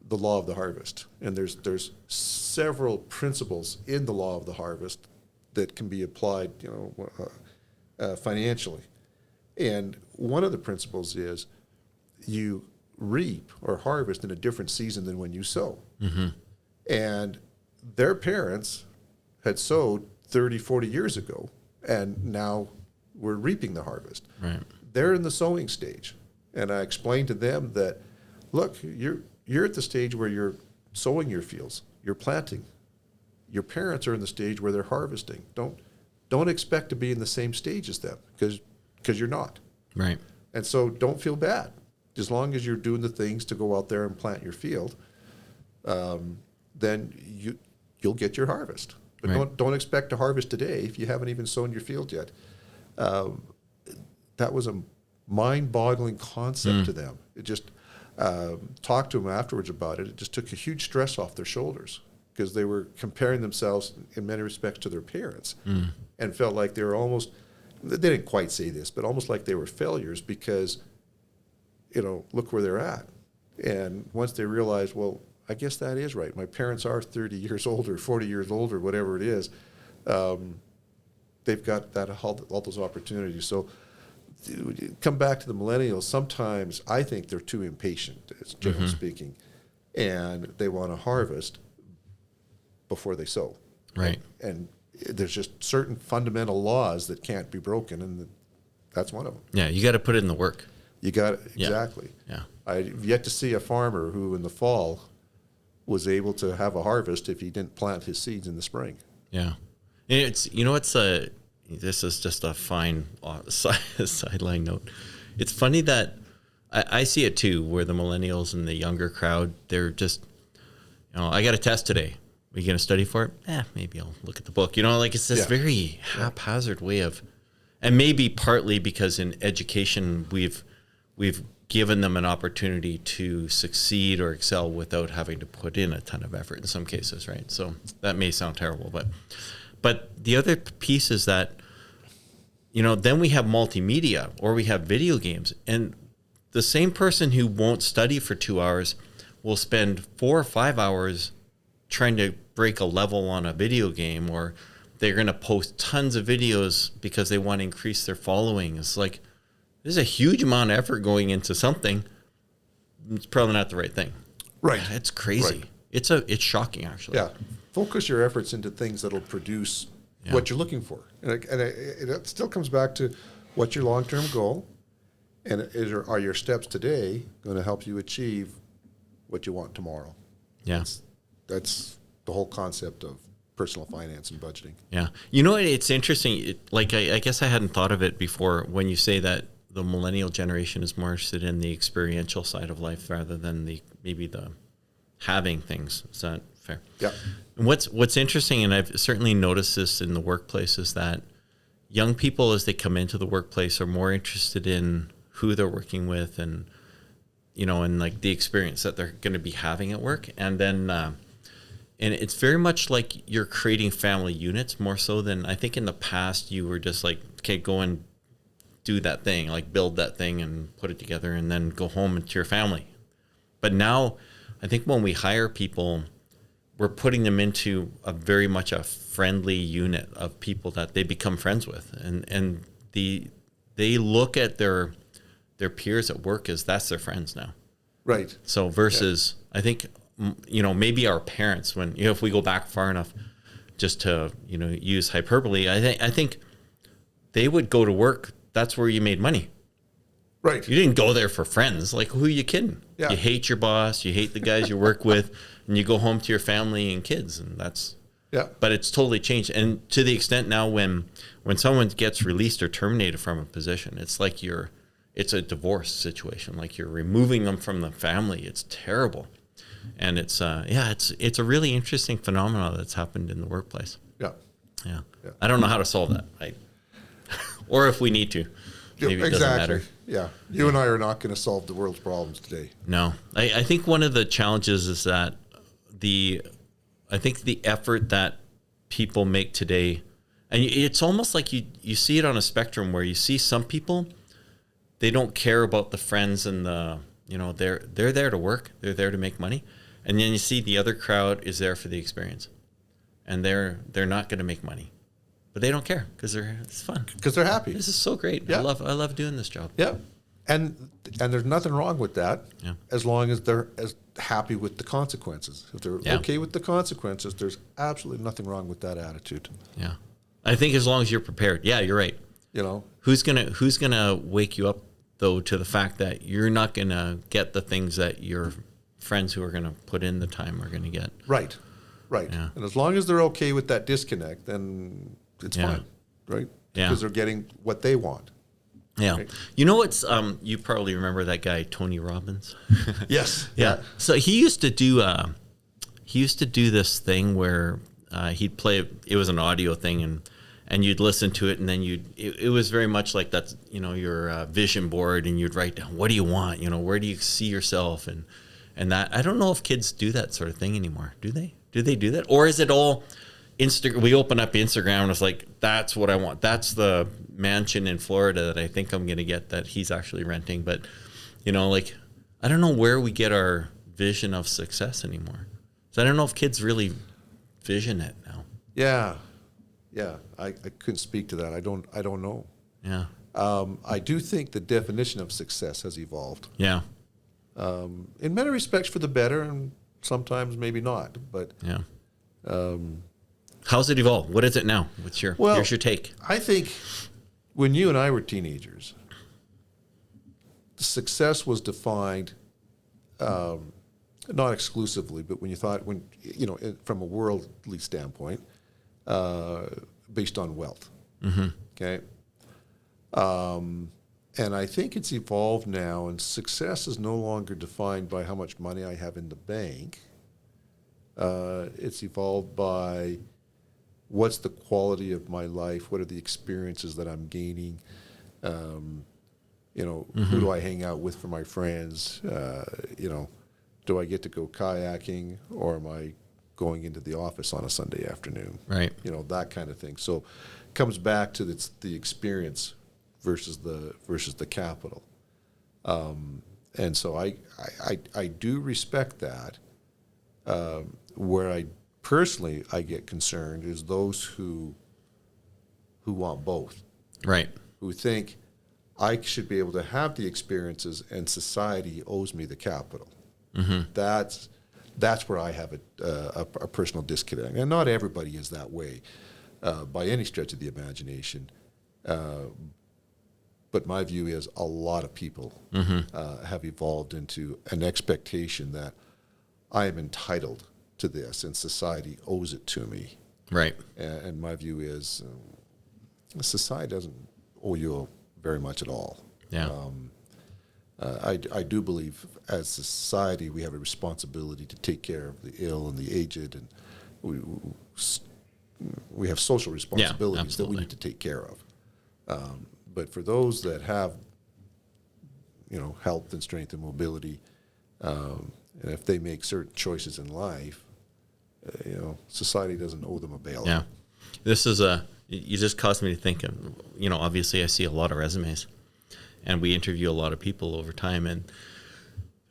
B: the law of the harvest, and there's several principles in the law of the harvest that can be applied, you know, financially. And one of the principles is you reap or harvest in a different season than when you sow. And their parents had sowed 30, 40 years ago, and now we're reaping the harvest.
A: Right.
B: They're in the sowing stage. And I explained to them that, look, you're at the stage where you're sowing your fields, you're planting. Your parents are in the stage where they're harvesting. Don't expect to be in the same stage as them, because you're not.
A: Right.
B: And so don't feel bad. As long as you're doing the things to go out there and plant your field, then you'll get your harvest. But
A: right.
B: don't expect to harvest today if you haven't even sown your field yet. That was a mind-boggling concept to them. It just talked to them afterwards about it. It just took a huge stress off their shoulders, because they were comparing themselves in many respects to their parents and felt like they were almost, they didn't quite say this, but almost like they were failures because, look where they're at. And once they realized, well, I guess that is right. My parents are 30 years older, 40 years older, whatever it is. They've got all those opportunities. So come back to the millennials. Sometimes I think they're too impatient, generally speaking, and they want to harvest before they sow.
A: Right.
B: And there's just certain fundamental laws that can't be broken, and that's one of them.
A: Yeah, you got to put in the work.
B: You got exactly.
A: Yeah.
B: I've yet to see a farmer who in the fall was able to have a harvest if he didn't plant his seeds in the spring.
A: Yeah. And it's, this is just a fine sideline note. It's funny that I see it too, where the millennials and the younger crowd, they're just, I got a test today. Are you going to study for it? Maybe I'll look at the book. It's this very haphazard way of, and maybe partly because in education we've given them an opportunity to succeed or excel without having to put in a ton of effort in some cases, right? So that may sound terrible, but the other piece is that, then we have multimedia or we have video games, and the same person who won't study for 2 hours will spend 4 or 5 hours trying to break a level on a video game, or they're going to post tons of videos because they want to increase their following. It's like, there's a huge amount of effort going into something. It's probably not the right thing.
B: Right.
A: Yeah, it's crazy. Right. It's shocking, actually.
B: Yeah. Focus your efforts into things that'll produce what you're looking for. And it still comes back to what's your long-term goal, and are your steps today going to help you achieve what you want tomorrow?
A: Yeah.
B: That's the whole concept of personal finance and budgeting.
A: Yeah. It's interesting. I guess I hadn't thought of it before when you say that the millennial generation is more interested in the experiential side of life rather than maybe the having things. Is that fair?
B: Yeah.
A: And what's interesting, and I've certainly noticed this in the workplace, is that young people, as they come into the workplace, are more interested in who they're working with and, and like the experience that they're going to be having at work. And then, and it's very much like you're creating family units more so than I think in the past you were just like, okay, go and do that thing, like build that thing and put it together and then go home to your family. But now I think when we hire people, we're putting them into very much a friendly unit of people that they become friends with. And they look at their peers at work as that's their friends now.
B: Right.
A: So versus, I think, maybe our parents, when, if we go back far enough just to, use hyperbole, I think they would go to work. That's where you made money.
B: Right.
A: You didn't go there for friends. Like, who are you kidding? Yeah. You hate your boss. You hate the guys you work with. And you go home to your family and kids. And that's...
B: Yeah.
A: But it's totally changed. And to the extent now when someone gets released or terminated from a position, it's like it's a divorce situation. Like you're removing them from the family. It's terrible. And it's a really interesting phenomenon that's happened in the workplace.
B: Yeah.
A: Yeah. I don't know how to solve that. Or if we need to. Maybe it doesn't matter.
B: Yeah. You and I are not going to solve the world's problems today.
A: No. I think one of the challenges is that the effort that people make today, and it's almost like you see it on a spectrum where you see some people, they don't care about the friends and they're there to work, they're there to make money. And then you see the other crowd is there for the experience. And they're not going to make money. But they don't care because it's fun.
B: Because they're happy.
A: This is so great. Yeah. I love doing this job.
B: Yeah. And there's nothing wrong with that,
A: Yeah.
B: as long as they're as happy with the consequences. If they're
A: Yeah.
B: okay with the consequences, there's absolutely nothing wrong with that attitude.
A: Yeah. I think as long as you're prepared. Yeah, you're right.
B: You know,
A: Who's gonna wake you up though to the fact that you're not gonna get the things that your friends who are gonna put in the time are gonna get.
B: right.
A: Yeah.
B: And as long as they're okay with that disconnect, then it's
A: Yeah.
B: fine, right?
A: Yeah.
B: Because they're getting what they want.
A: Yeah.
B: Right.
A: You know what's you probably remember that guy Tony Robbins?
B: Yes.
A: Yeah. So he used to do this thing where he'd play. It was an audio thing, and you'd listen to it, and then it was very much like that's your vision board, and you'd write down what do you want, where do you see yourself, and that. I don't know if kids do that sort of thing anymore. Do they? Do they do that, or is it all Instagram? We open up Instagram and it's like that's what I want. That's the mansion in Florida that I think I'm going to get that he's actually renting, but like I don't know where we get our vision of success anymore. So I don't know if kids really vision it now.
B: Yeah. I couldn't speak to that. I don't know.
A: Yeah.
B: I do think the definition of success has evolved.
A: Yeah.
B: In many respects for the better, and sometimes maybe not. But
A: Yeah. How's it evolved? What is it now? Here's your take.
B: I think when you and I were teenagers, success was defined not exclusively, but when you thought from a worldly standpoint, based on wealth.
A: Mm-hmm.
B: Okay. And I think it's evolved now, and success is no longer defined by how much money I have in the bank. It's evolved by what's the quality of my life, what are the experiences that I'm gaining, who do I hang out with for my friends, do I get to go kayaking, or am I going into the office on a Sunday afternoon?
A: Right.
B: That kind of thing. So it comes back to the experience versus the capital. And so I do respect that. Where I personally get concerned is those who want both.
A: Right.
B: Who think I should be able to have the experiences and society owes me the capital.
A: Mm-hmm.
B: That's where I have a personal disconnect. And not everybody is that way by any stretch of the imagination. But my view is a lot of people have evolved into an expectation that I am entitled to this and society owes it to me.
A: Right.
B: And my view is society doesn't owe you very much at all.
A: Yeah.
B: I do believe as a society we have a responsibility to take care of the ill and the aged, and we have social responsibilities that we need to take care of. But for those that have, health and strength and mobility, and if they make certain choices in life, society doesn't owe them a bailout.
A: Yeah. This is you just caused me to think of, obviously I see a lot of resumes and we interview a lot of people over time. And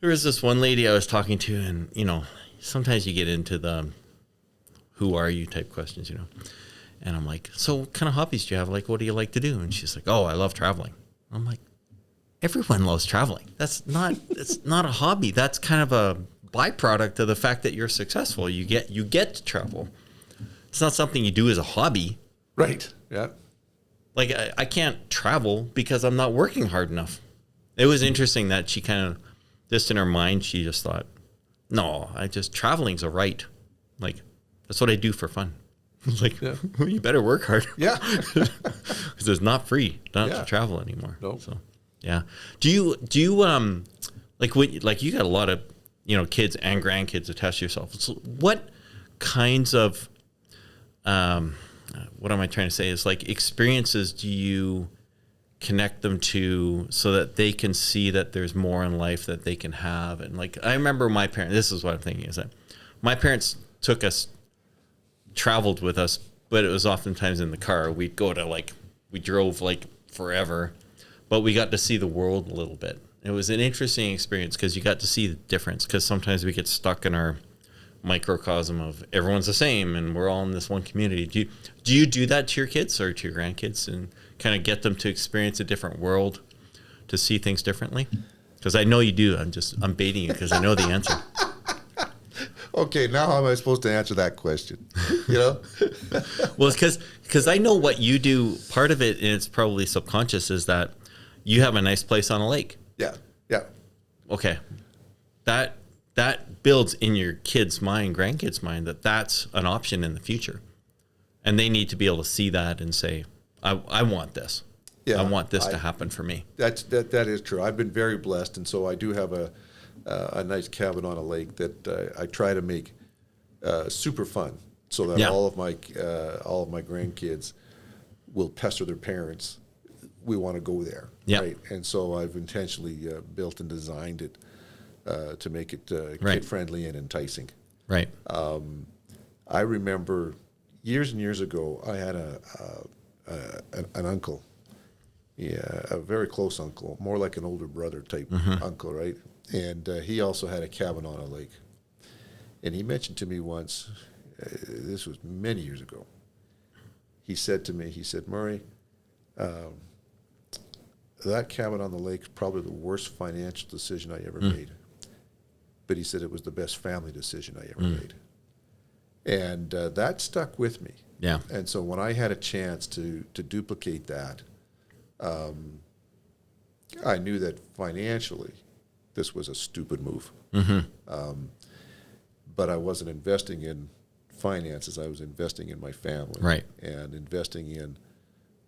A: there was this one lady I was talking to, and, sometimes you get into the who are you type questions, and I'm like, so what kind of hobbies do you have? Like, what do you like to do? And she's like, oh, I love traveling. I'm like, everyone loves traveling. It's not a hobby. That's kind of a byproduct of the fact that you're successful. You get to travel. It's not something you do as a hobby.
B: Right. Yeah.
A: Like I can't travel because I'm not working hard enough. It was interesting that she kind of, just in her mind, she just thought, no, traveling's a right. Like, that's what I do for fun. Like, yeah. Well, you better work hard.
B: Yeah.
A: Because it's not free to travel anymore.
B: Nope.
A: So, yeah. Do you like you got a lot of, kids and grandkids attached to yourself. So what kinds of, what am I trying to say is like experiences do you connect them to so that they can see that there's more in life that they can have? And like, I remember my parents, this is what I'm thinking is that my parents traveled with us, but it was oftentimes in the car. We'd go to we drove forever, but we got to see the world a little bit. It was an interesting experience because you got to see the difference, because sometimes we get stuck in our microcosm of everyone's the same and we're all in this one community. Do you do that to your kids or to your grandkids and kind of get them to experience a different world to see things differently? Because I know you do. I'm baiting you because I know the answer.
B: Okay, now how am I supposed to answer that question? You know?
A: Well, it's because I know what you do. Part of it, and it's probably subconscious, is that you have a nice place on a lake.
B: Yeah, yeah.
A: Okay. That builds in your kids' mind, grandkids' mind, that that's an option in the future. And they need to be able to see that and say, I want this. Yeah, I want this to happen for me.
B: That is true. I've been very blessed, and so I do have a nice cabin on a lake that I try to make super fun, so that all of my grandkids will pester their parents. We want to go there, right? And so I've intentionally built and designed it to make it kid friendly and enticing.
A: Right.
B: I remember years and years ago, I had an uncle. Yeah, a very close uncle, more like an older brother type uncle, right? And he also had a cabin on a lake. And he mentioned to me once, this was many years ago, he said to me, Murray, that cabin on the lake is probably the worst financial decision I ever made. But he said it was the best family decision I ever made. And that stuck with me.
A: Yeah.
B: And so when I had a chance to duplicate that, I knew that financially this was a stupid move. But I wasn't investing in finances. I was investing in my family and investing in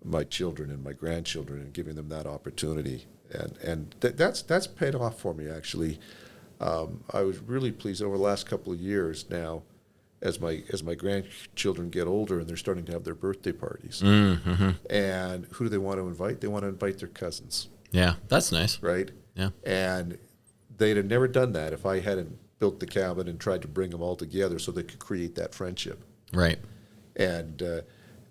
B: my children and my grandchildren and giving them that opportunity. And that's paid off for me, actually. I was really pleased over the last couple of years now, as my grandchildren get older and they're starting to have their birthday parties. And who do they want to invite? They want to invite their cousins.
A: Yeah, that's nice.
B: Right?
A: Yeah.
B: And they'd have never done that if I hadn't built the cabin and tried to bring them all together so they could create that friendship.
A: Right.
B: And,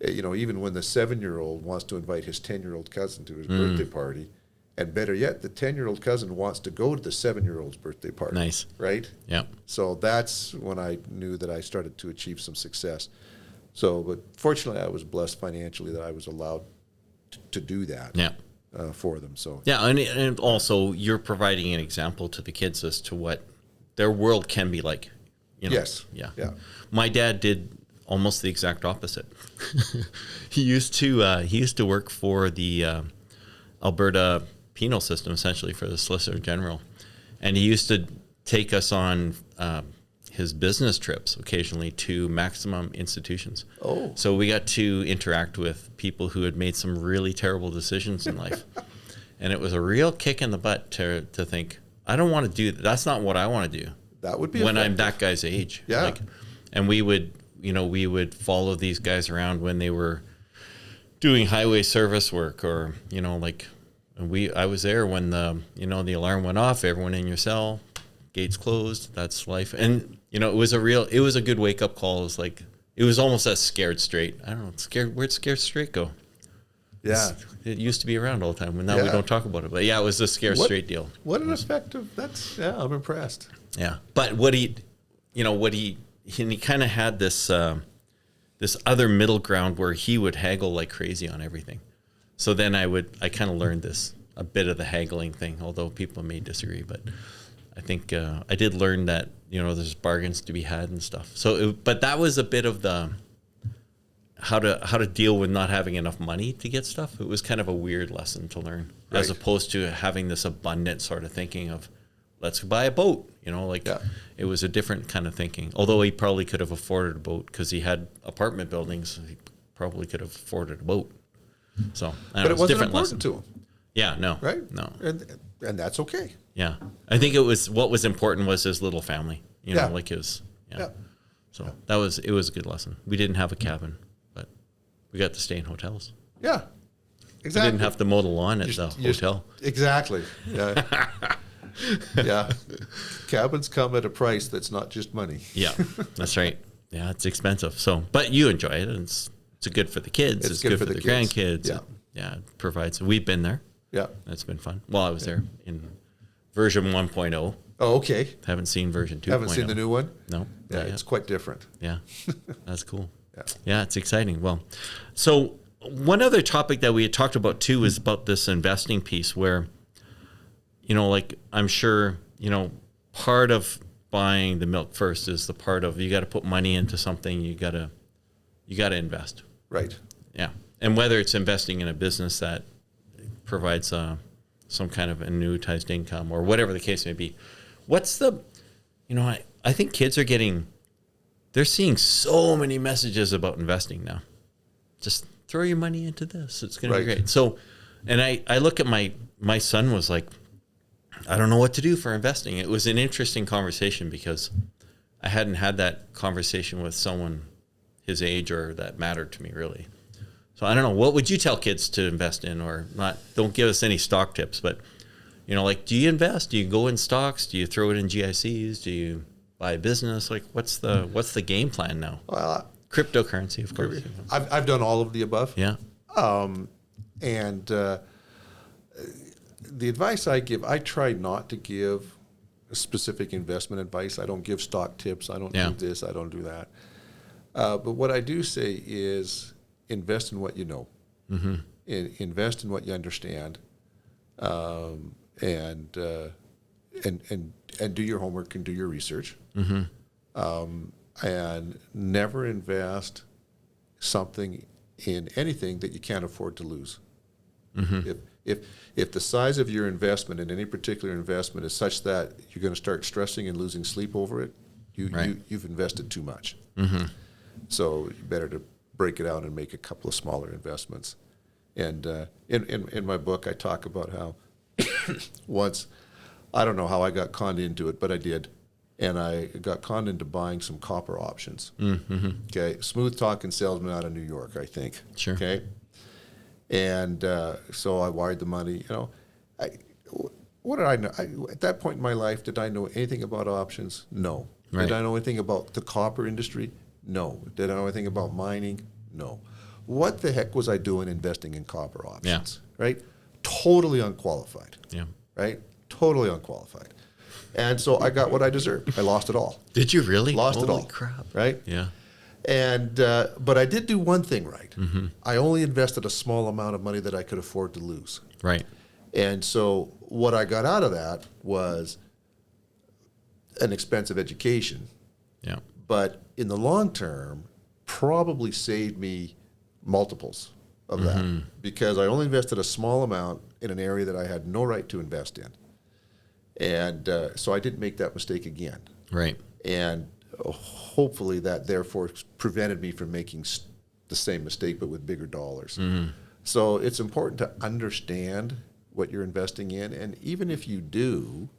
B: even when the 7-year-old wants to invite his 10-year-old cousin to his birthday party, and better yet, the 10-year-old cousin wants to go to the 7-year-old's birthday party.
A: Nice.
B: Right?
A: Yeah.
B: So that's when I knew that I started to achieve some success. So, but fortunately, I was blessed financially that I was allowed to do that for them. So
A: yeah, and also you're providing an example to the kids as to what their world can be like.
B: Yes.
A: Yeah.
B: Yeah.
A: My dad did almost the exact opposite. He used to work for the Alberta penal system, essentially, for the Solicitor General. And he used to take us on his business trips occasionally to maximum institutions. Oh. So we got to interact with people who had made some really terrible decisions in life. And it was a real kick in the butt to think, I don't want to do that. That's not what I want to do.
B: That would be
A: when
B: effective.
A: I'm that guy's age.
B: Yeah.
A: And we would follow these guys around when they were doing highway service work, or, I was there when the alarm went off, everyone in your cell, gates closed, that's life. And, it was a good wake up call. It was almost a scared straight. I don't know, where'd scared straight go?
B: Yeah.
A: It used to be around all the time, and now we don't talk about it. But yeah, it was a scared straight deal.
B: What an effective, I'm impressed.
A: Yeah. But he kind of had this other middle ground where he would haggle like crazy on everything. So then I kind of learned a bit of the haggling thing, although people may disagree. But I think I did learn that, there's bargains to be had and stuff. But that was a bit of the how to deal with not having enough money to get stuff. It was kind of a weird lesson to learn, as opposed to having this abundant sort of thinking of, let's buy a boat. It was a different kind of thinking. Although he probably could have afforded a boat because he had apartment buildings, he probably could have afforded a boat. So,
B: but it wasn't important to him.
A: Yeah, no,
B: right?
A: No,
B: and that's okay.
A: Yeah, I think what was important was his little family. So it was a good lesson. We didn't have a cabin, but we got to stay in hotels.
B: Yeah, exactly.
A: We didn't have to mow the lawn at the hotel.
B: Exactly. Yeah. Yeah. Cabins come at a price that's not just money.
A: Yeah, that's right. Yeah, it's expensive. So, but you enjoy it, and it's good for the kids. It's good for the grandkids.
B: Yeah.
A: It provides. We've been there.
B: Yeah.
A: It's been fun. Well, I was there in version 1.0.
B: Oh, okay.
A: Haven't seen version 2.0.
B: Haven't seen the new one?
A: No.
B: Yeah, it's quite different.
A: Yeah. That's cool. Yeah, it's exciting. Well, so one other topic that we had talked about too is about this investing piece where like I'm sure, part of buying the milk first is the part of you got to put money into something. You got to invest.
B: Right.
A: Yeah. And whether it's investing in a business that provides some kind of annuitized income or whatever the case may be. What's the, I think kids are they're seeing so many messages about investing now. Just throw your money into this. It's going to be great. So, and I look at my son was like, I don't know what to do for investing. It was an interesting conversation because I hadn't had that conversation with someone his age or that mattered to me really. So I don't know, what would you tell kids to invest in or not? Don't give us any stock tips, but like, do you invest? Do you go in stocks? Do you throw it in GICs? Do you buy a business? Like, what's the game plan now?
B: Well,
A: cryptocurrency, of course.
B: I've done all of the above.
A: Yeah.
B: And the advice I give, I try not to give specific investment advice. I don't give stock tips. I don't do this. I don't do that. But what I do say is invest in what you know. Mm-hmm. Invest in what you understand, and do your homework and do your research. Mm-hmm. And never invest something in anything that you can't afford to lose. Mm-hmm. If the size of your investment in any particular investment is such that you're going to start stressing and losing sleep over it, you've invested too much. Mm-hmm. So you better to break it out and make a couple of smaller investments. And in my book, I talk about how once, I don't know how I got conned into it, but I did. And I got conned into buying some copper options. Mm-hmm. Okay, smooth talking salesman out of New York, I think.
A: Sure.
B: Okay, and so I wired the money. What did I know? At that point in my life, did I know anything about options? No. Right. Did I know anything about the copper industry? No. Did I know anything about mining? No. What the heck was I doing investing in copper options? Yeah. Right? Totally unqualified.
A: Yeah.
B: Right? Totally unqualified. And so I got what I deserved. I lost it all.
A: Did you really?
B: Lost it all.
A: Holy crap.
B: Right?
A: Yeah.
B: And but I did do one thing right. Mm-hmm. I only invested a small amount of money that I could afford to lose.
A: Right.
B: And so what I got out of that was an expensive education.
A: Yeah.
B: But in the long term, probably saved me multiples of that because I only invested a small amount in an area that I had no right to invest in. And so I didn't make that mistake again.
A: Right.
B: And hopefully that therefore prevented me from making the same mistake but with bigger dollars. Mm-hmm. So it's important to understand what you're investing in, and even if you do,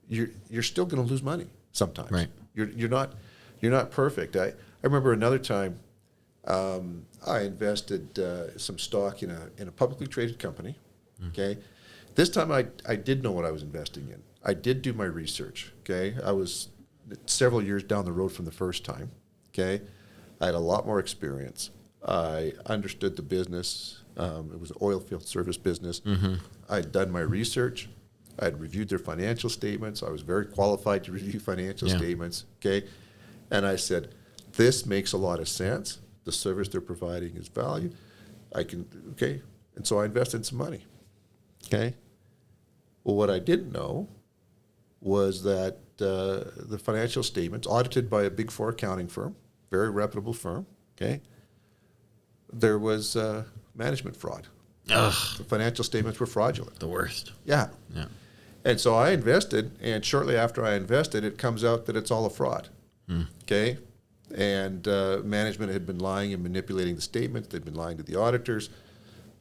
B: you're still going to lose money sometimes.
A: Right.
B: You're not perfect. I remember another time I invested some stock in a publicly traded company. Okay, this time I did know what I was investing in. I did do my research. Okay, I was several years down the road from the first time. Okay, I had a lot more experience. I understood the business. It was an oil field service business. Mm-hmm. I'd done my research. I'd reviewed their financial statements. I was very qualified to review financial statements. Okay, and I said, this makes a lot of sense. The service they're providing is value. Okay, and so I invested some money. Okay, well, what I didn't know was that the financial statements, audited by a Big Four accounting firm, very reputable firm, okay, there was management fraud.
A: Ugh.
B: The financial statements were fraudulent.
A: The worst.
B: Yeah.
A: Yeah.
B: And so I invested, and shortly after I invested, it comes out that it's all a fraud. Okay? And management had been lying and manipulating the statements. They'd been lying to the auditors.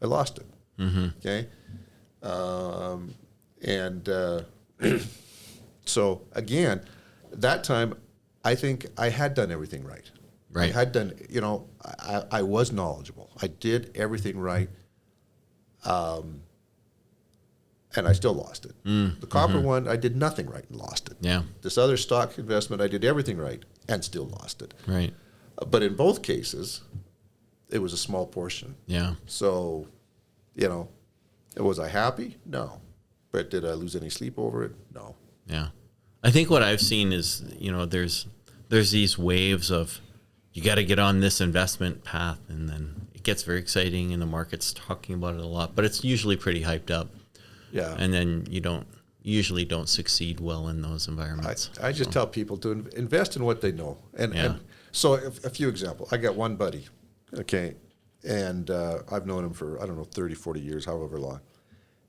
B: I lost it. Mm-hmm. Okay? So, again, that time, I think I had done everything right.
A: Right.
B: I had done, I was knowledgeable. I did everything right. And I still lost it. The copper one, I did nothing right and lost it.
A: Yeah.
B: This other stock investment, I did everything right and still lost it.
A: Right.
B: But in both cases, it was a small portion.
A: Yeah.
B: So, was I happy? No. But did I lose any sleep over it? No.
A: Yeah. I think what I've seen is, there's these waves of you got to get on this investment path, and then it gets very exciting and the market's talking about it a lot, but it's usually pretty hyped up.
B: Yeah.
A: And then you don't usually don't succeed well in those environments.
B: I just tell people to invest in what they know. And so a few examples. I got one buddy, okay, and I've known him for, 30, 40 years, however long.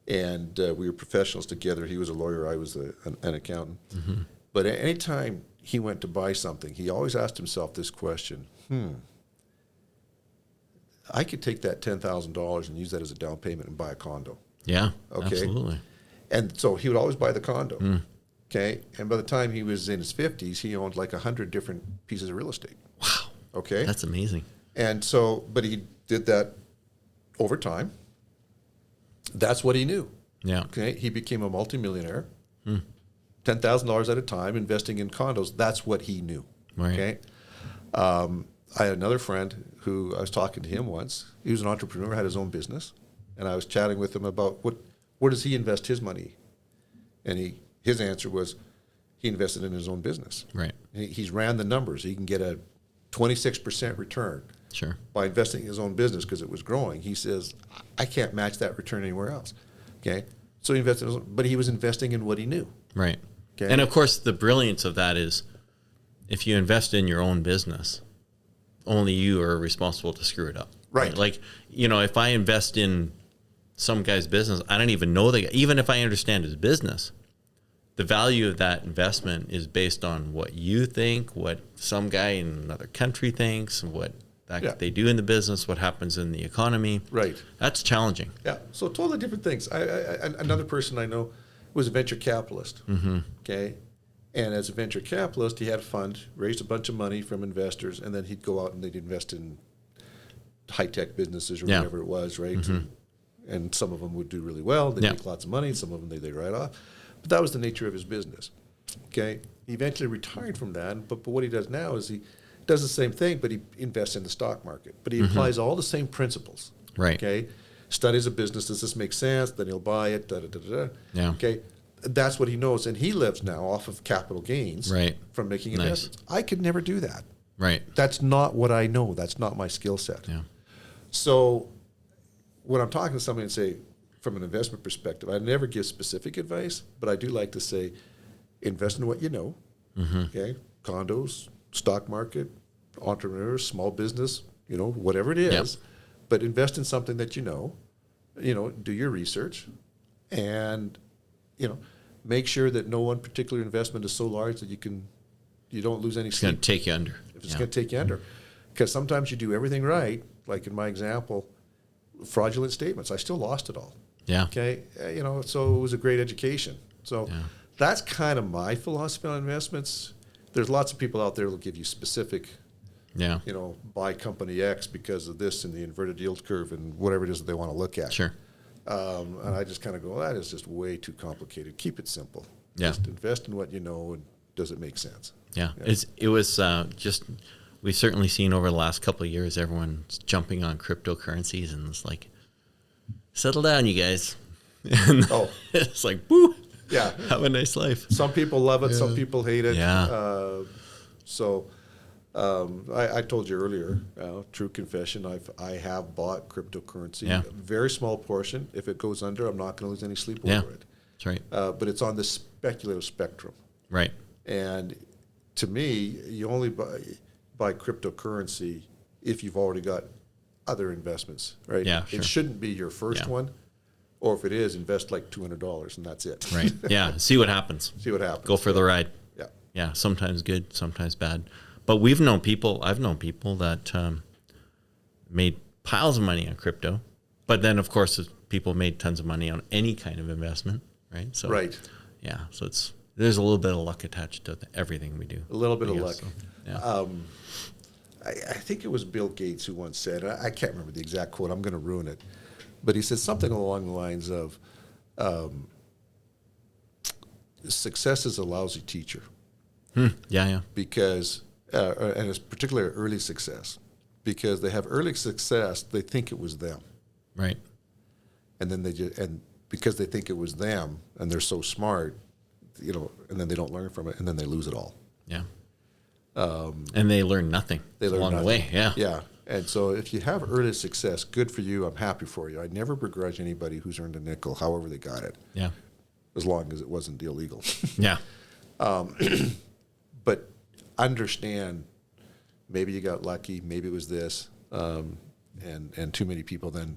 B: And we were professionals together. He was a lawyer. I was an accountant. Mm-hmm. But any time he went to buy something, he always asked himself this question, I could take that $10,000 and use that as a down payment and buy a condo.
A: Yeah,
B: okay?
A: Absolutely.
B: And so he would always buy the condo, okay? And by the time he was in his 50s, he owned like 100 different pieces of real estate.
A: Wow.
B: Okay?
A: That's amazing. And
B: so, but he did that over time. That's what he knew.
A: Yeah.
B: Okay? He became a multimillionaire, $10,000 at a time, investing in condos. That's what he knew.
A: Right.
B: Okay? I had another friend who I was talking to him once. He was an entrepreneur, had his own business. And I was chatting with him about where does he invest his money? And his answer was he invested in his own business.
A: Right.
B: And he's ran the numbers. He can get a 26% return by investing in his own business because it was growing. He says, I can't match that return anywhere else. Okay. So he invested, but he was investing in what he knew.
A: Right.
B: Okay.
A: And of course, the brilliance of that is if you invest in your own business, only you are responsible to screw it up.
B: Right.
A: Like, if I invest in some guy's business, I don't even know even if I understand his business, the value of that investment is based on what you think, what some guy in another country thinks, what they do in the business, what happens in the economy.
B: Right.
A: That's challenging.
B: Yeah. So totally different things. Another person I know was a venture capitalist. Mm-hmm. Okay. And as a venture capitalist, he had a fund, raised a bunch of money from investors, and then he'd go out and they'd invest in high-tech businesses or whatever it was, right? Mm-hmm. And some of them would do really well. They'd make lots of money. Some of them they'd write off. But that was the nature of his business. Okay? He eventually retired from that, but what he does now is he does the same thing, but he invests in the stock market. But he applies all the same principles.
A: Right.
B: Okay? Studies a business. Does this make sense? Then he'll buy it. Da-da-da-da-da.
A: Yeah.
B: Okay? That's what he knows, and he lives now off of capital gains from making investments. I could never do that.
A: Right.
B: That's not what I know. That's not my skill set.
A: Yeah.
B: So when I'm talking to somebody and say, from an investment perspective, I never give specific advice, but I do like to say, invest in what you know. Mm-hmm. Okay, condos, stock market, entrepreneurs, small business, whatever it is, but invest in something that you know. Do your research, and make sure that no one particular investment is so large that you don't lose any sleep.
A: It's going to take you under.
B: If it's going to take you under. Because sometimes you do everything right, like in my example, fraudulent statements. I still lost it all.
A: Yeah.
B: Okay. So it was a great education. So that's kind of my philosophy on investments. There's lots of people out there who will give you specific, buy company X because of this and the inverted yield curve and whatever it is that they want to look at.
A: Sure.
B: And I just kind of go, that is just way too complicated. Keep it simple.
A: Yeah.
B: Just invest in what you know, and does it make sense?
A: Yeah. It was just, we've certainly seen over the last couple of years, everyone's jumping on cryptocurrencies, and it's like, settle down, you guys. And it's like, woo.
B: Yeah.
A: Have a nice life.
B: Some people love it. Some people hate it.
A: Yeah.
B: I told you earlier, true confession, I have bought cryptocurrency, a very small portion. If it goes under, I'm not going to lose any sleep over it.
A: That's right.
B: But it's on the speculative spectrum.
A: Right.
B: And to me, you only buy cryptocurrency if you've already got other investments, right?
A: Yeah, sure.
B: It shouldn't be your first one, or if it is, invest like $200 and that's it.
A: Right. Yeah. See what happens.
B: See what happens.
A: Go for the ride.
B: Yeah.
A: Yeah. Sometimes good, sometimes bad. But I've known people that made piles of money on crypto, but then of course people made tons of money on any kind of investment, right? So yeah, so there's a little bit of luck attached to everything we do.
B: A little bit of luck.
A: So, yeah.
B: I think it was Bill Gates who once said, I can't remember the exact quote, I'm going to ruin it, but he said something along the lines of, success is a lousy teacher.
A: Yeah.
B: Because, and it's particularly early success, because they have early success, they think it was them.
A: Right.
B: And then and because they think it was them and they're so smart, and then they don't learn from it, and then they lose it all.
A: Yeah. And they learn nothing along the way. Yeah.
B: Yeah. And so if you have early success, good for you. I'm happy for you. I never begrudge anybody who's earned a nickel, however they got it.
A: Yeah.
B: as long as it wasn't illegal.
A: Yeah.
B: But understand, maybe you got lucky, maybe it was this, and too many people then,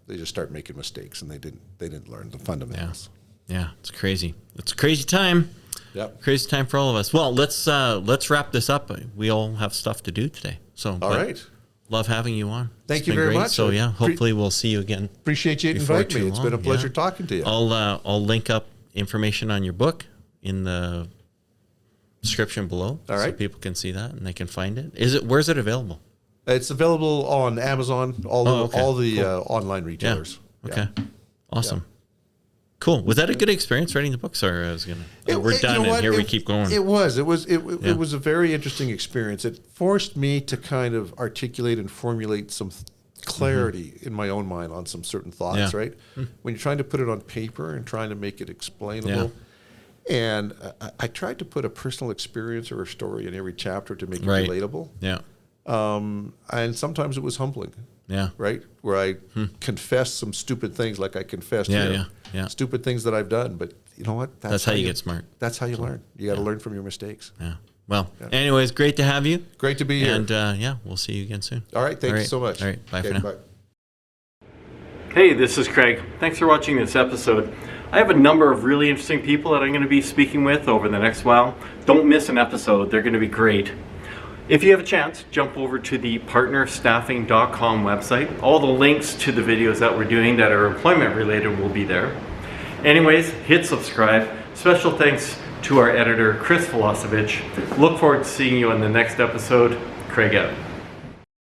B: they just start making mistakes, and they didn't learn the fundamentals.
A: Yeah, it's crazy. It's a crazy time.
B: Yep.
A: Crazy time for all of us. Well, let's wrap this up. We all have stuff to do today. So
B: all right.
A: Love having you on.
B: Thank you very much.
A: So yeah, hopefully we'll see you again.
B: Appreciate you inviting me. It's been a pleasure talking to you.
A: I'll link up information on your book in the description below.
B: All right.
A: So people can see that and they can find it. Where's it available?
B: It's available on Amazon, all the online retailers.
A: Yeah. Okay. Yeah. Awesome. Yeah. Cool. Was that a good experience writing the book? Sorry, I was gonna. We're done, and here we keep going.
B: It was a very interesting experience. It forced me to kind of articulate and formulate some clarity in my own mind on some certain thoughts. Right, when you're trying to put it on paper and trying to make it explainable, and I tried to put a personal experience or a story in every chapter to make it relatable.
A: Yeah.
B: And sometimes it was humbling.
A: Yeah.
B: Right? Where I confessed some stupid things like I confessed here.
A: Yeah.
B: Stupid things that I've done. But you know what?
A: That's how you get smart.
B: That's how you learn. You got to learn from your mistakes.
A: Yeah. Well, anyways, great to have you.
B: Great to be here.
A: And we'll see you again soon.
B: All right. Thank you so much.
A: All right. Bye for now.
B: Bye.
A: Hey, this is Craig. Thanks for watching this episode. I have a number of really interesting people that I'm going to be speaking with over the next while. Don't miss an episode. They're going to be great. If you have a chance, jump over to the partnerstaffing.com website. All the links to the videos that we're doing that are employment related will be there. Anyways, hit subscribe. Special thanks to our editor, Chris Filosovich. Look forward to seeing you on the next episode. Craig out.